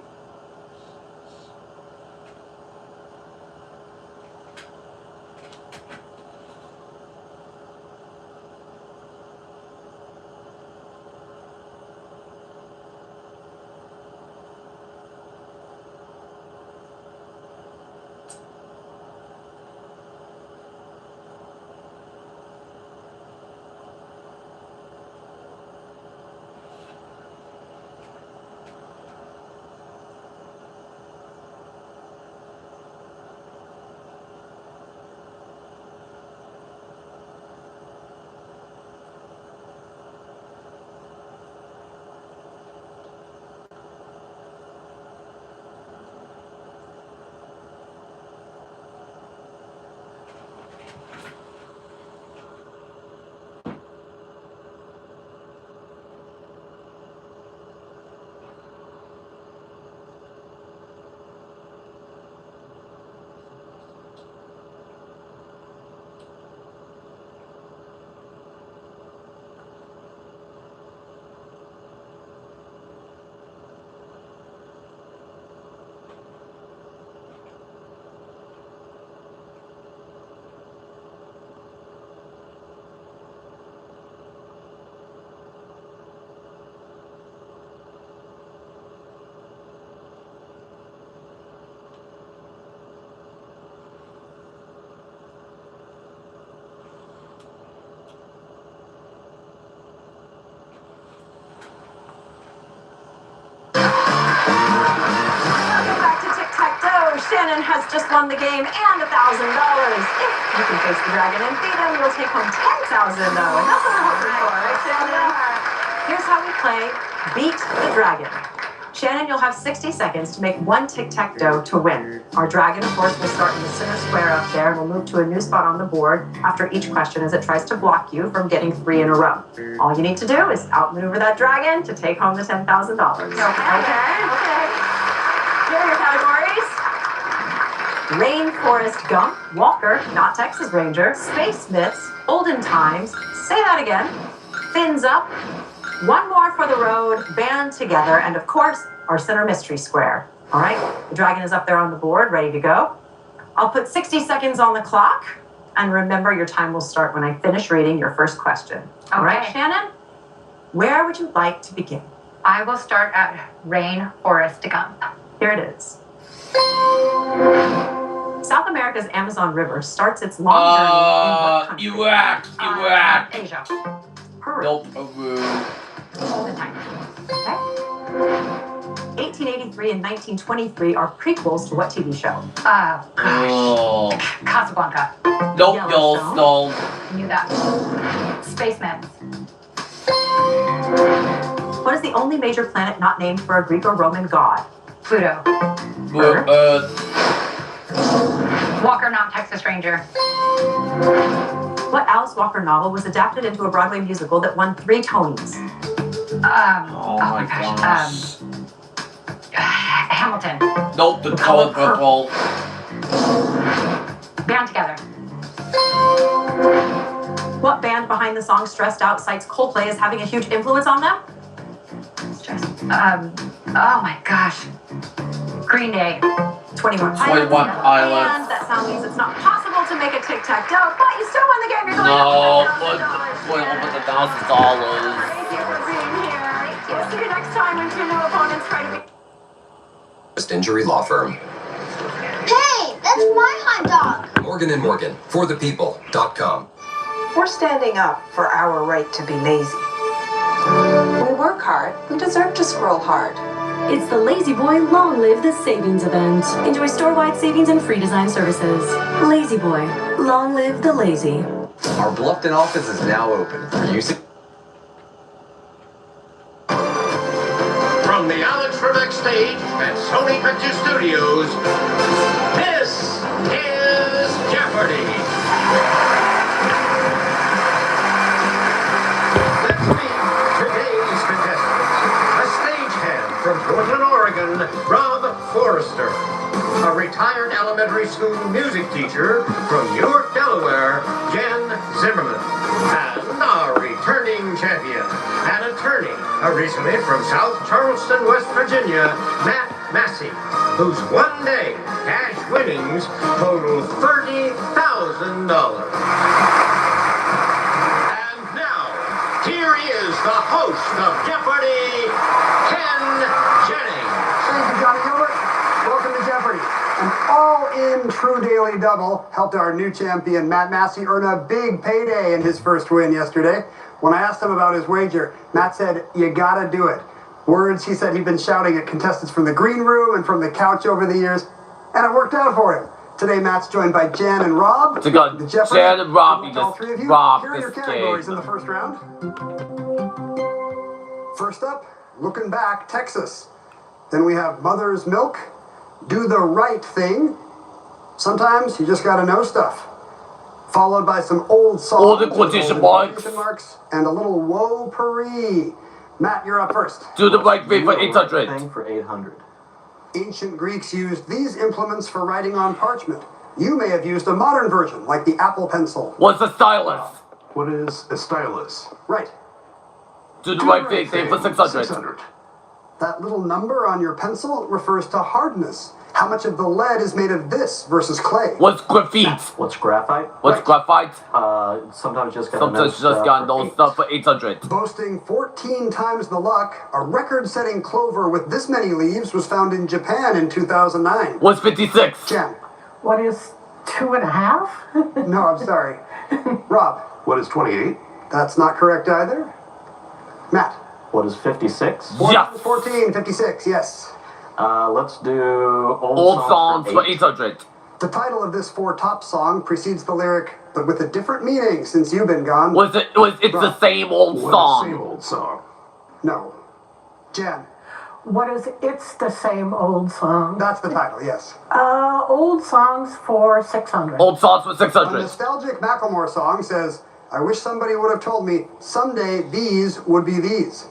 Shannon has just won the game and $1,000. If you can face the dragon and beat him, you'll take home $10,000 though. And that's what we're hoping for, right, Shannon? Here's how we play Beat the Dragon. Shannon, you'll have 60 seconds to make one tic-tac-toe to win. Our dragon, of course, will start in the center square up there and will move to a new spot on the board after each question as it tries to block you from getting 3 in a row. All you need to do is outmaneuver that dragon to take home the $10,000. Okay. Here are your categories. Rainforest Gump, Walker, not Texas Ranger, Space Myths, Olden Times, say that again, Fins Up, One More for the Road, Band Together, and of course, our center mystery square. All right, the dragon is up there on the board, ready to go. I'll put 60 seconds on the clock, and remember your time will start when I finish reading your first question. All right, Shannon, where would you like to begin? I will start at Rainforest Gump. Here it is. South America's Amazon River starts its long journey in what country? Iraq. Asia. Peru. Nope, Peru. Olden time. Okay. 1883 and 1923 are prequels to what TV show? Gosh. Oh. Casablanca. Nope, Yellowstone. Yellowstone. Knew that. Spaceman. What is the only major planet not named for a Greek or Roman god? Pluto. Walker, not Texas Ranger. What Alice Walker novel was adapted into a Broadway musical that won 3 Tonys? Oh my gosh. Hamilton. Nope, The Color Purple. Band Together. What band behind the song Stressed Out cites Coldplay as having a huge influence on them? Oh my gosh. Green Day. 21 Pilots. And that sound means it's not possible to make a tic-tac-toe, but you still won the game. You're going No, to but $1,000. $1,000. Thank you for being here. Thank you. See you next time when 2 new opponents try to be... Injury Law Firm. Hey, that's my hot dog. Morgan & Morgan, forthepeople.com. We're standing up for our right to be lazy. We work hard, we deserve to scroll hard. It's the Lazy Boy Long Live the Savings event. Enjoy store-wide savings and free design services. Lazy Boy, long live the lazy. Our Bluffton office is now open for use. From the Alex from Backstage at Sony Picture Studios, this is Jeopardy! Portland, Oregon, Rob Forrester. A retired elementary school music teacher from Newark, Delaware, Jen Zimmerman. And our returning champion, an attorney, originally from South Charleston, West Virginia, Matt Massey, whose one-day cash winnings total $30,000. And now, here is the host of Jeopardy, Ken Jennings. Thank you, Johnny Gilbert. Welcome to Jeopardy. An all-in true daily double helped our new champion, Matt Massey, earn a big payday in his first win yesterday. When I asked him about his wager, Matt said, "You gotta do it." Words he said he'd been shouting at contestants from the green room and from the couch over the years, and it worked out for him. Today, Matt's joined by Jan and Rob. Jan and Rob, you all just three of you. robbed Here are your this categories game. in the first round. First up, looking back, Texas. Then we have Mother's Milk, Do the Right Thing. Sometimes you just gotta know stuff. Followed by some old songs. All the quotation marks. And a little woe-pourri. Matt, you're up first. Do the right thing for 800. Thing for 800. Ancient Greeks used these implements for writing on parchment. You may have used a modern version, like the Apple Pencil. What's a stylus? What is a stylus? Right. Do the right thing for 600. That little number on your pencil refers to hardness. How much of the lead is made of this versus clay? What's graphite? What's graphite? What's graphite? Sometimes just got Sometimes just got no stuff for 800. Boasting 14 times the luck, a record-setting clover with this many leaves was found in Japan in 2009. What's 56? Jen. What is 2.5? No, I'm sorry. Rob. What is 28? That's not correct either. Matt. What is 56? Yes. 14, 56, yes. Let's do Old songs for 800. The title of this Four Top song precedes the lyric, but with a different meaning since you've been gone. It's the same old song. Same old song. No. Jen. What is It's the Same Old Song? That's the title, yes. Old songs for 600. Old songs for A 600. nostalgic Macklemore song says, "I wish somebody would have told me someday these would be these."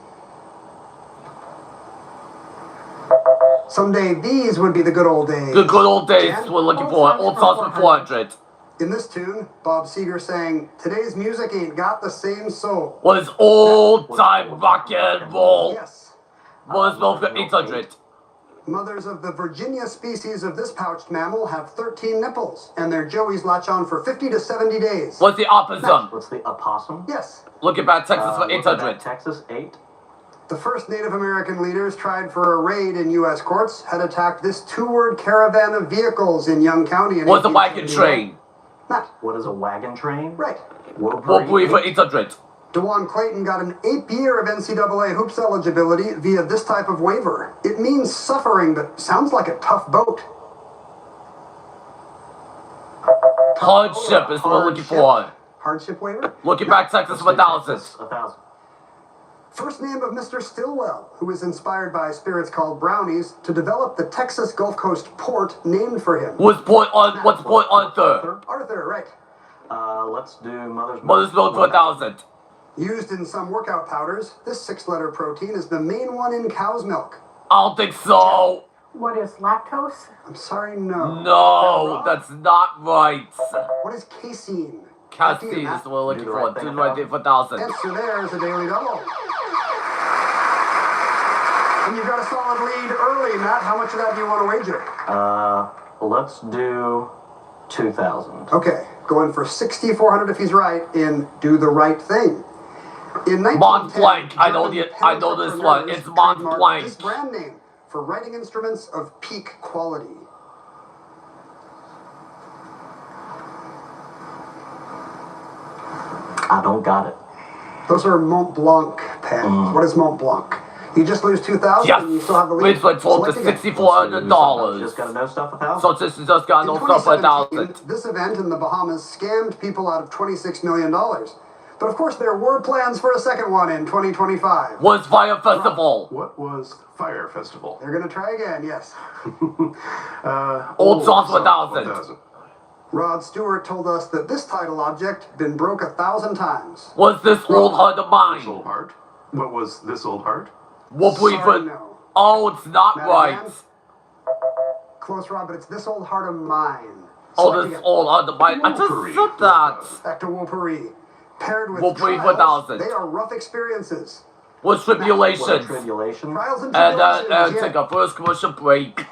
Someday these would be the good old days. The good old days we're looking for. Old songs for 400. In this tune, Bob Seger sang, "Today's music ain't got the same soul." What is old time rock and roll? Yes. What is milk for 800? Mothers of the Virginia species of this pouched mammal have 13 nipples, and their joeys latch on for 50 to 70 days. What's the opossum? What's the opossum? Yes. Looking back Texas for 800. Texas 8. The first Native American leaders tried for a raid in U.S. courts had attacked this two-word caravan of vehicles in Young County. In What's a wagon train? Matt. What is a wagon train? Right. Woodbury for 800. DeJuan Clayton got an 8th year of NCAA hoops eligibility via this type of waiver. It means suffering, but sounds like a tough boat. Hardship is what we're looking for. Hardship waiver? Looking back Texas for 1,000. 1,000. First name of Mr. Stillwell, who was inspired by spirits called brownies to develop the Texas Gulf Coast port named for him. What's Port Arthur? Arthur, right. Let's do Mother's Milk. Mother's Milk for 1,000. Used in some workout powders, this 6-letter protein is the main one in cow's milk. I don't think so. What is lactose? I'm sorry, no. No, that's not right. What is casein? Casein is what we're looking for. Do the right thing for 1,000. Answer there is a daily double. And you've got a solid lead early, Matt. How much of that do you want to wager? Let's do 2,000. Okay, going for 6,400 if he's right in Do the Right Thing. In 1910, Mont Blanc. I know this one. entrepreneurs It's Mont trademarked Blanc. This brand name for writing instruments of peak quality. I don't got it. Those are Mont Blanc pens. What is Mont Blanc? You just lose 2,000 Yes. and you still have the lead. Which went for Select again. $6,400. Just gotta know stuff 1,000. So this is just got no In stuff for 2017, 1,000. this event in the Bahamas scammed people out of $26 million. But of course, there were plans for a second one in 2025. What's Fire Festival? What was Fire Festival? They're going to try again, yes. Old songs for 1,000. Rod Stewart told us that this title object been broke 1,000 times. What's this old heart of This mine? old heart. What was this old heart? What we Sorry, for no. Oh, it's not Matt right. again? Close, Rob, but it's This Old Heart of Mine. Oh, Select this again. old on the mind. I just said that. Back to Wolperine. Paired with Wolperine trials, 1000. they are rough experiences. With tribulations. What, tribulation? Trials and And tribulations, take a first commercial break.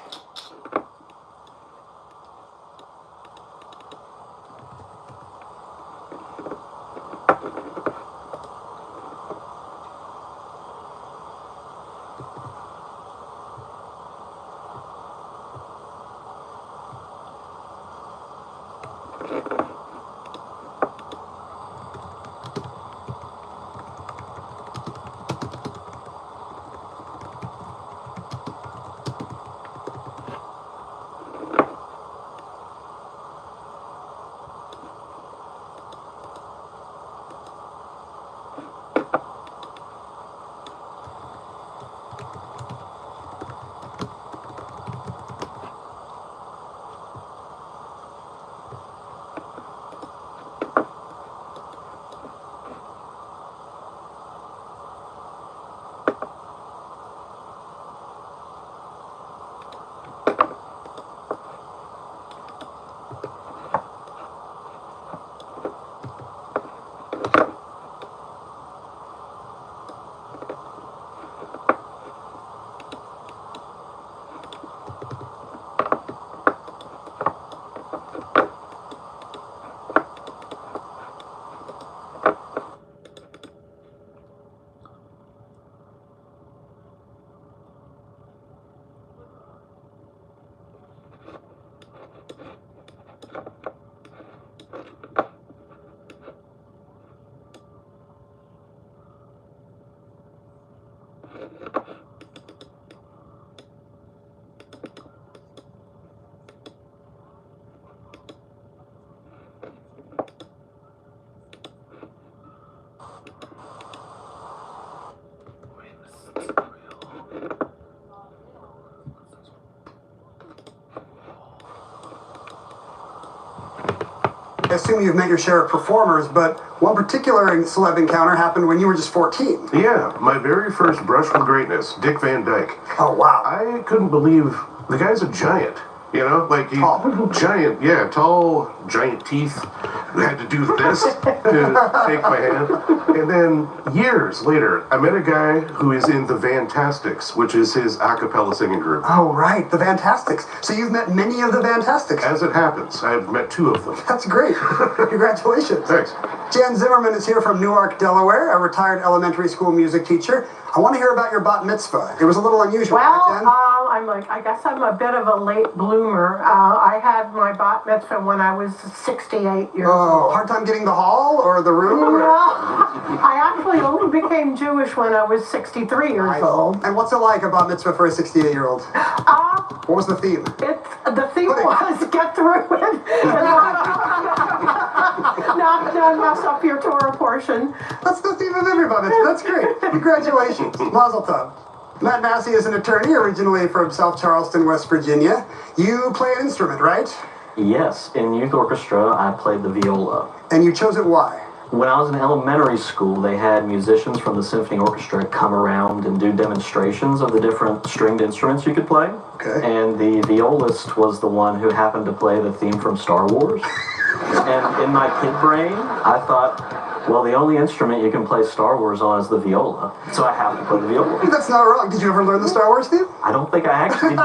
I assume you've met your share of performers, but one particular celeb encounter happened when you were just 14. Yeah, my very first brush with greatness, Dick Van Dyke. Oh, wow. I couldn't believe the guy's a giant. You know, like he's giant, yeah, tall, giant teeth. I had to do this to shake my hand. And then years later, I met a guy who is in the Fantastics, which is his a cappella singing group. Oh, right, the Fantastics. So you've met many of the Fantastics. As it happens, I've met 2 of them. That's great. Congratulations. Thanks. Jan Zimmerman is here from Newark, Delaware, a retired elementary school music teacher. I want to hear about your bat mitzvah. It was a little unusual, right, Jan? I guess I'm a bit of a late bloomer. I had my bat mitzvah when I was 68 years old. Hard time getting the hall or the room? No, I actually only became Jewish when I was 63 years old. And what's it like a bat mitzvah for a 68-year-old? What was the theme? The theme was get through it. Not mess up your Torah portion. That's the theme of every bat mitzvah. That's great. Congratulations. Mazel tov. Matt Massey is an attorney originally from South Charleston, West Virginia. You play an instrument, right? Yes, in youth orchestra, I played the viola. And you chose it why? When I was in elementary school, they had musicians from the symphony orchestra come around and do demonstrations of the different stringed instruments you could play. Okay. And the violist was the one who happened to play the theme from Star Wars. And in my kid brain, I thought, well, the only instrument you can play Star Wars on is the viola, so I have to play the viola. That's not wrong. Did you ever learn the Star Wars theme? I don't think I actually did.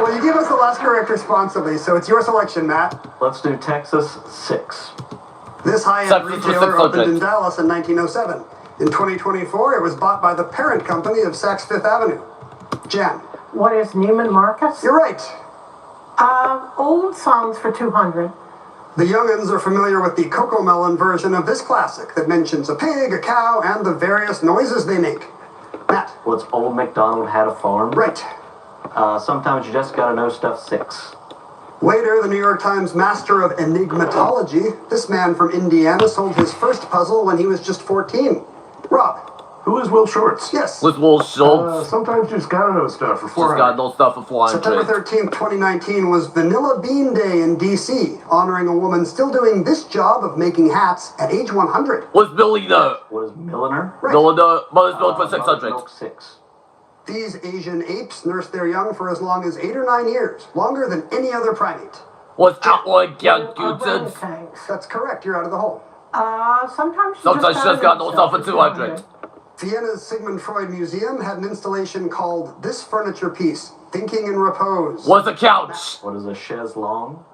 Well, you gave us the last correct responsibly, so it's your selection, Matt. Let's do Texas 6. This high-end retailer opened in Dallas in 1907. In 2024, it was bought by the parent company of Saks Fifth Avenue. Jan. What is Neiman Marcus? You're right. Old songs for 200. The young'uns are familiar with the Cocomelon version of this classic that mentions a pig, a cow, and the various noises they make. Matt. Well, it's Old MacDonald Had a Farm. Right. Sometimes you just gotta know stuff 6. Later, the New York Times master of enigmatology, this man from Indiana sold his first puzzle when he was just 14. Rob. Who is Will Shortz? Yes. With Will Schultz. Sometimes you just gotta know stuff for 400. Just gotta know stuff for 400. September 13th, 2019 was Vanilla Bean Day in D.C., honoring a woman still doing this job of making hats at age 100. What's Milliner? What is Milliner? Right. Milliner, Mother's Milk for 600. Milk 6. These Asian apes nurse their young for as long as 8 or 9 years, longer than any other primate. What's outlanguages? That's correct. You're out of the hole. Sometimes she just got herself for 200. Vienna's Sigmund Freud Museum had an installation called This Furniture Piece, Thinking in Repose. What's a couch? What is a chaise longue?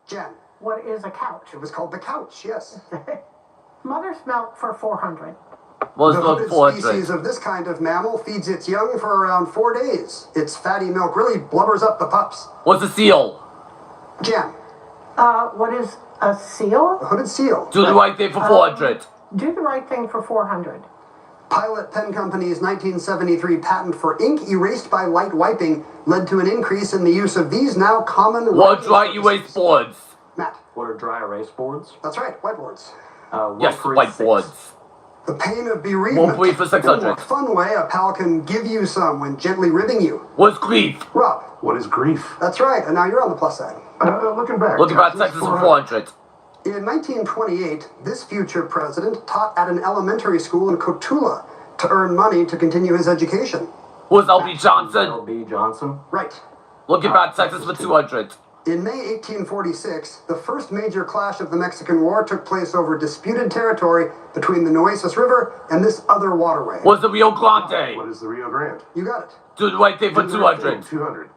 Jen. What is a couch? It was called the couch, yes. Mother's milk for 400. The hooded species of this kind of mammal feeds its young for around 4 days. Its fatty milk really blubbers up the pups. What's a seal? Jen. What is a seal? A hooded seal. Do the right thing for 400. Do the right thing for 400. Pilot Pen Company's 1973 patent for ink erased by light wiping led to an increase in the use of these now common... What dry erase boards? Matt. What are dry erase boards? That's right, whiteboards. Yes, whiteboards. The pain of bereavement. Won't breathe for 600. A fun way a pal can give you some when gently ribbing you. What's grief? Rob. What is grief? That's right, and now you're on the plus side. Looking back. Texas for 400. In 1928, this future president taught at an elementary school in Cotulla to earn money to continue his education. Who's L.B. Johnson? L.B. Johnson? Right. Looking back, Texas for 200. In May 1846, the first major clash of the Mexican War took place over disputed territory between the Nueces River and this other waterway. What's the Rio Grande? What is the Rio Grande? You got it. Do the right thing for 200. 200.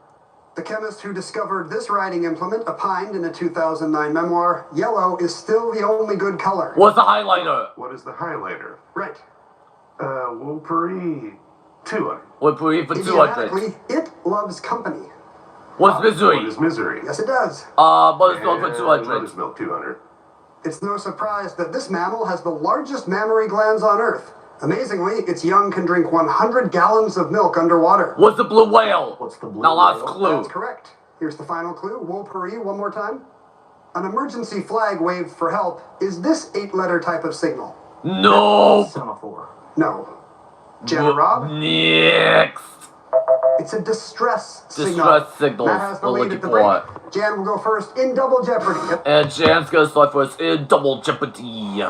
The chemist who discovered this writing implement opined in a 2009 memoir, yellow is still the only good color. What's the highlighter? What is the highlighter? Right. Wolperi, 200. Wolperi for 200. Idiomatically, it loves company. What's misery? What is misery? Yes, it does. Mother's milk for 200. Mother's milk, 200. It's no surprise that this mammal has the largest mammary glands on Earth. Amazingly, its young can drink 100 gallons of milk underwater. What's the blue whale? What's the blue now last whale? clue. That's correct. Here's the final clue. Wolperi, one more time. An emergency flag waved for help is this 8-letter type of signal. No. Semaphore. No. Jenna, Rob? Next. It's a distress signal. Distress signal. Matt has the We're lead looking at the for break. Jan will go first in Double Jeopardy. And Jan's gonna start first in Double Jeopardy.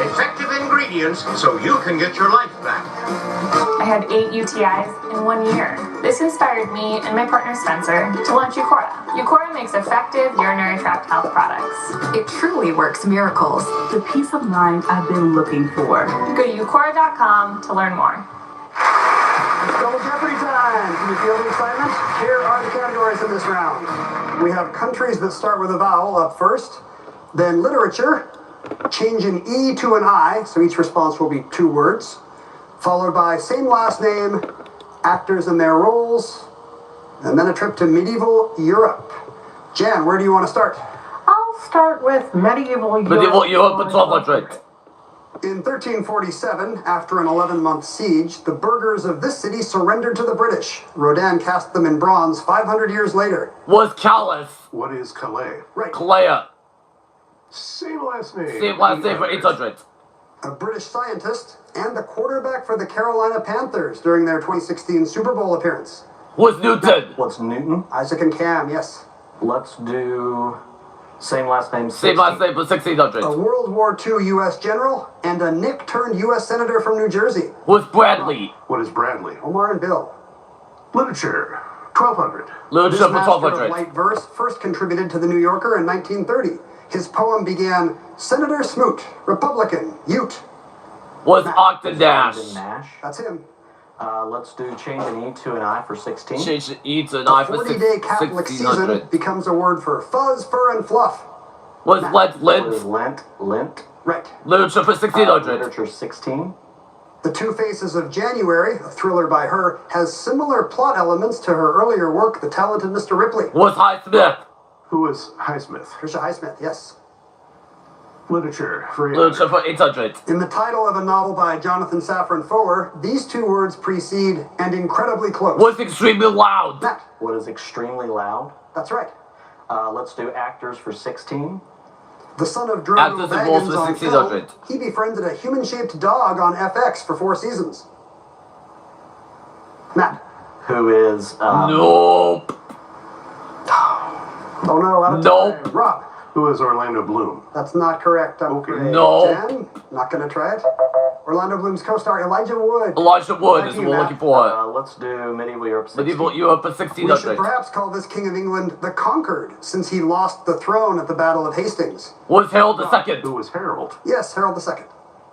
Effective ingredients so you can get your life back. I had 8 UTIs in 1 year. This inspired me and my partner Spencer to launch Eucora. Eucora makes effective urinary tract health products. It truly works miracles. The peace of mind I've been looking for. Go to eucora.com to learn more. It's Double Jeopardy time! Can you feel the excitement? Here are the categories in this round. We have countries that start with a vowel up first, then literature, Change an E to an I, so each response will be 2 words, followed by same last name, actors and their roles, and then a trip to medieval Europe. Jan, where do you want to start? I'll start with medieval Europe. Medieval Europe and 1200. In 1347, after an 11-month siege, the burghers of this city surrendered to the British. Rodin cast them in bronze 500 years later. Was Calais. What is Calais? Right. Calais. Same last name. Same last name for 800. A British scientist and the quarterback for the Carolina Panthers during their 2016 Super Bowl appearance. Was Newton. What's Newton? Isaac and Cam, yes. Let's do same last name. 16. Same last name for 1600. A World War II U.S. general and a Nick-turned-U.S. senator from New Jersey. Was Bradley. What is Bradley? Omar and Bill. Literature. 1200. Literature This for master 1200. of light verse first contributed to the New Yorker in 1930. His poem began, Senator Smoot, Republican, Ute. Was Ogden Nash. That's him. Let's do change an E to an I for 16. Change the E to an The I for 40-day Catholic season 1600. becomes a word for fuzz, fur, and fluff. Was What is Lent. Lent? Lent. Right. Literature for 1600. Literature 16. The Two Faces of January, a thriller by her, has similar plot elements to her earlier work, The Talented Mr. Ripley. Was Highsmith. Who is Highsmith? Trisha Highsmith, yes. Literature. For 800. Literature for 800. In the title of a novel by Jonathan Safran Foer, these 2 words precede and incredibly close. Was extremely loud. Matt. What is extremely loud? That's right. Let's do actors for 16. The son of Drogo Actors and roles Baggins for on 1600. film, he befriended a human-shaped dog on FX for 4 seasons. Matt. Who is Nope. Oh no, out of Nope. time. Rob. Who is Orlando Bloom? That's not correct, I'm Okay. afraid. No. Jen, not gonna try it. Orlando Bloom's co-star Elijah Wood. Elijah Wood Back is to what you, we're Matt. looking for. let's do medieval Europe 16. Medieval Europe for We should 1600. perhaps call this King of England the Conquered, since he lost the throne at the Battle of Hastings. Was Harold Who II. was Harold? Yes, Harold II.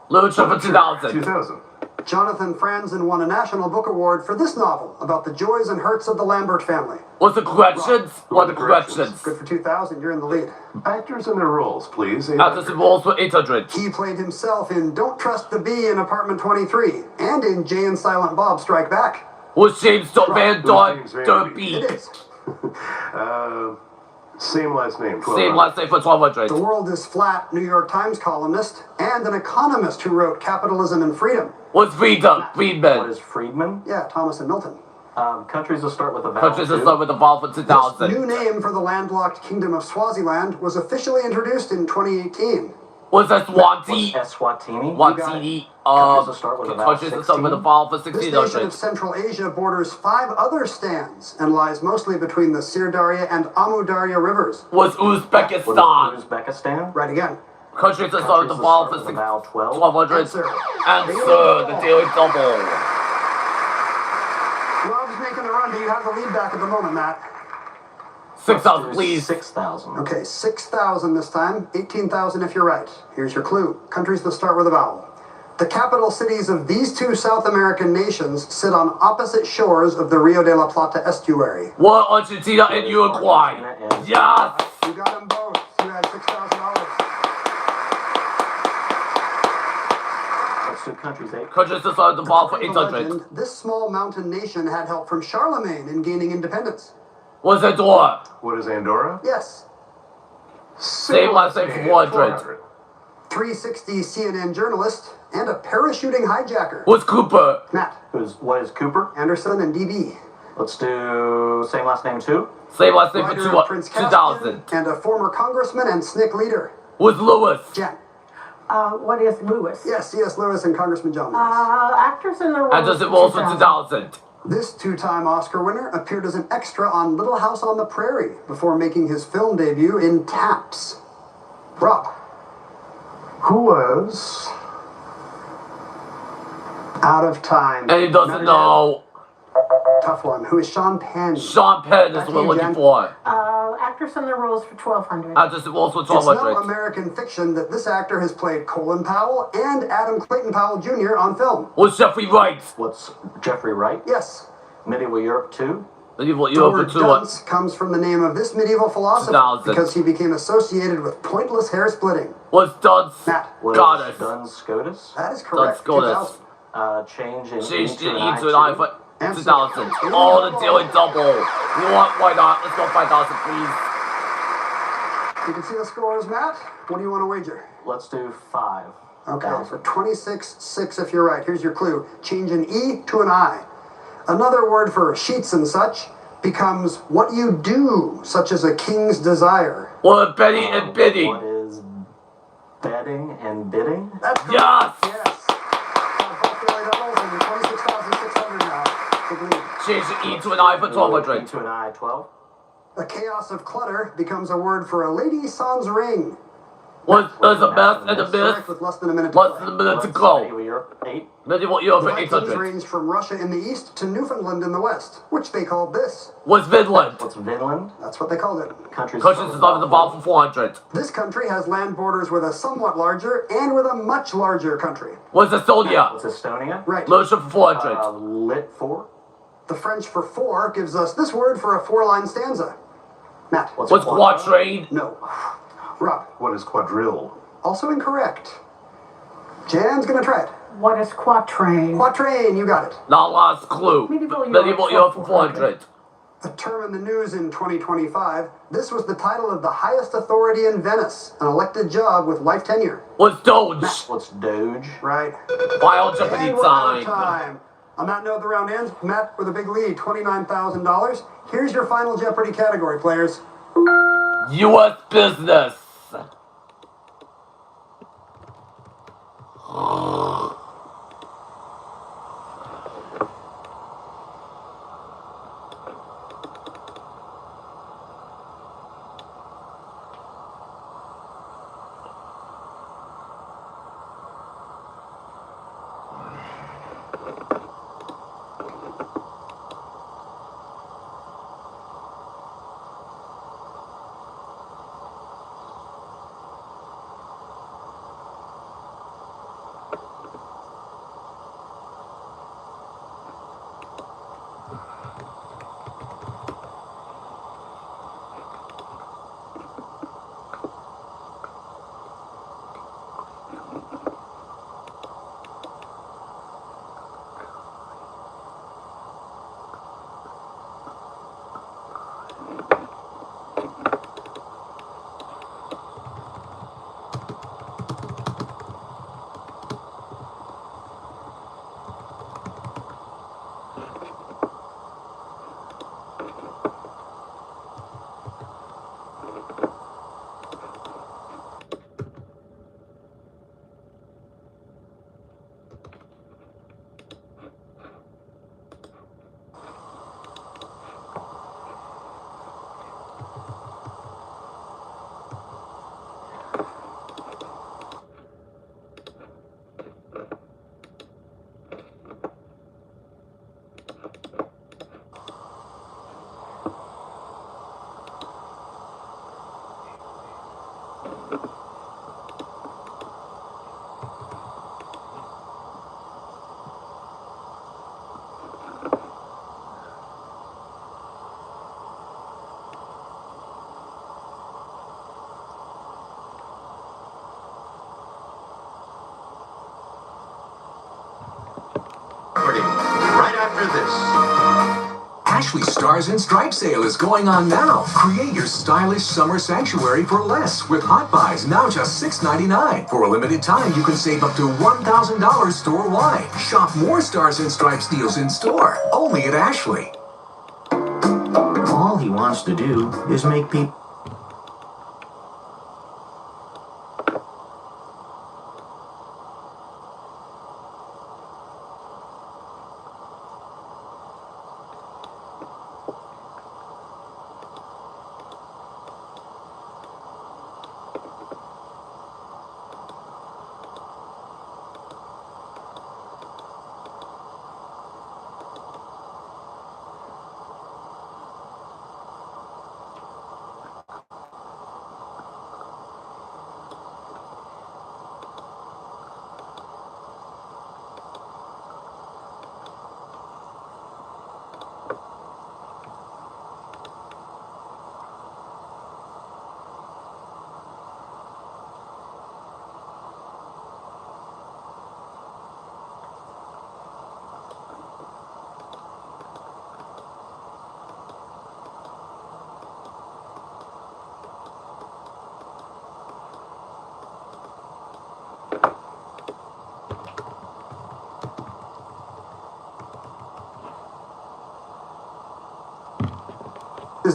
Literature for 2000. 2000. Jonathan Franzen won a National Book Award for this novel about the joys and hurts of the Lambert family. Was the corrections? What the Corrections. corrections? Good for 2000, you're in the lead. Actors and their roles, please. Actors and roles for 800. He played himself in Don't Trust the Bee in Apartment 23 and in Jay and Silent Bob Strike Back. Was James Van James Van Derby. It is. Same last name. 1200. Same last name for 1200. The World is Flat New York Times columnist and an economist who wrote Capitalism and Freedom. Was Friedman. What is Friedman? Yeah, Thomas and Milton. Countries that start with a vowel. Countries that too. start with a vowel for This 2000. new name for the landlocked Kingdom of Swaziland was officially introduced in 2018. Was that What's Swansea? Eswatini? Watini. Countries that start with a vowel. Countries that start with a vowel for This nation of 1600. Central Asia borders 5 other stands and lies mostly between the Sirdarya and Amu Darya rivers. Was Uzbekistan. Uzbekistan? Right again. Countries that start with a vowel for 1200. Answer. Answer the Daily Double. Rob's making the run. Do you have the lead back at the moment, Matt? 6,000, please. 6,000. Okay, 6,000 this time. 18,000 if you're right. Here's your clue. Countries that start with a vowel. The capital cities of these 2 South American nations sit on opposite shores of the Rio de la Plata estuary. What Argentina and Uruguay? Yes! You got them both. You had $6,000. Let's do countries 8. Countries that start with a vowel for According to 800. legend, this small mountain nation had help from Charlemagne in gaining independence. Was Andorra? What is Andorra? Yes. Same last name for 400. 360 CNN journalist and a parachuting hijacker. Was Cooper? Matt. What is Cooper? Anderson and DB. Let's do same last name too. Same last name for Writer of Prince 2000. Caspian and a former congressman and SNCC leader. Was Lewis? Jen. What is Lewis? Yes, C.S. Lewis and Congressman John Lewis. Actors in the roles. Actors and roles for 2000. This 2-time Oscar winner appeared as an extra on Little House on the Prairie before making his film debut in Taps. Rob. Who was? Out of time. And he doesn't know. Tough one. Who is Sean Penn? Sean Penn is Back to what we're you, looking Jen. for. Actors in the roles for 1,200. Actors and roles for It's no 1200. American fiction that this actor has played Colin Powell and Adam Clayton Powell Jr. on film. Was Jeffrey Wright? What's Jeffrey Wright? Yes. Medieval Europe 2. Medieval The Europe word for dunce comes from the name of this medieval philosopher 2000. because he became associated with pointless hair splitting. What's Duns Matt. Goddess? Duns Scotus? That is correct. Duns Goddess. 2000. Change in Change E to an E I to an I for 2000. Oh, the daily double. You know what? Why not? Let's go 5,000, please. You can see the scores, Matt. What do you want to wager? Let's do 5. Okay, for 26.6 if you're right. Here's your clue. Change an E to an I. Another word for sheets and such becomes what you do, such as a king's desire. Well, Betty and bidding. What is betting and bidding? That's correct. Yes! Yes. Both daily doubles and 26,600 now. Big lead. Change the E to an I for E 1,200. to an I, 12. A chaos of clutter becomes a word for a lady sans ring. What is a mess and a miss? Correct, with less than a minute to Less play. than a minute to go. Medieval Europe, 8. Medieval Europe The for Vikings 800. ranged from Russia in the east to Newfoundland in the west, which they called this. What's Vinland? What's Vinland? That's what they called it. Countries Countries is on the bottom for 400. This country has land borders with a somewhat larger and with a much larger country. What's Estonia? What's Estonia? Right. Literature for 400. Lit 4. The French for four gives us this word for a four-line stanza. Matt. What's quatrain? No. Rob. What is quadrille? Also incorrect. Jan's gonna try it. What is quatrain? Quatrain, you got it. Not last clue. Medieval Europe for 400. A term in the news in 2025, this was the title of the highest authority in Venice, an elected job with life tenure. What's Doge? What's Doge? Right. Wild Jeopardy And we're out of time. time. On that note, the round ends. Matt with a big lead, $29,000. Here's your final Jeopardy category, players. U.S. business. Right after this. Ashley's Stars and Stripes sale is going on now. Create your stylish summer sanctuary for less with Hot Buys, now just $6.99. For a limited time, you can save up to $1,000 store-wide. Shop more Stars and Stripes deals in store, only at Ashley. All he wants to do is make people...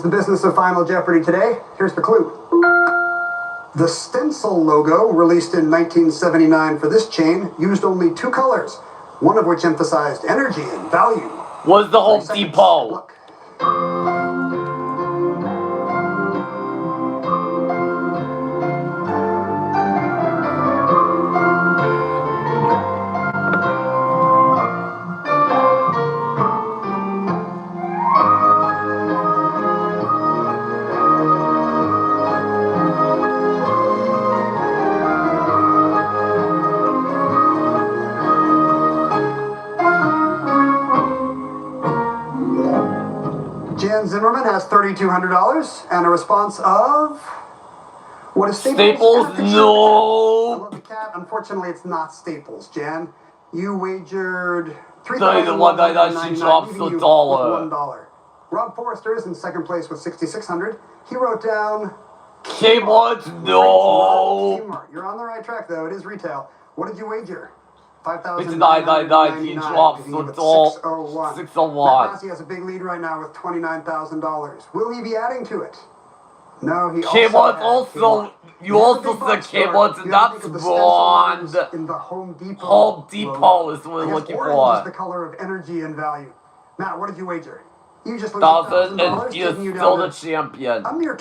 the business of Final Jeopardy today. Here's the clue. The stencil logo, released in 1979 for this chain, used only 2 colors, one of which emphasized energy and value. Was the Home Depot? Look. Jan Zimmerman has $3,200 and a response of... What is Staples? Staples? No! I love the cat. Unfortunately, it's not Staples, Jan. You wagered $3,199. She drops the dollar. $1. Rob Forrester is in second place with $6,600. He wrote down... Kmart? No! Kmart. You're on the right track, though. It is retail. What did you wager? It's $9.99. He drops the dollar. 601. Matt Massey has a big lead right now with $29,000. Will he be adding to it? No, he Kmart also. You also said Kmart, and that's blonde. In the Home Depot. Home Depot is what we're looking orange is the for. color of energy and value. Matt, what did you wager? You just lose $1,000, $1,000, and you're taking you still down the to champion. a mere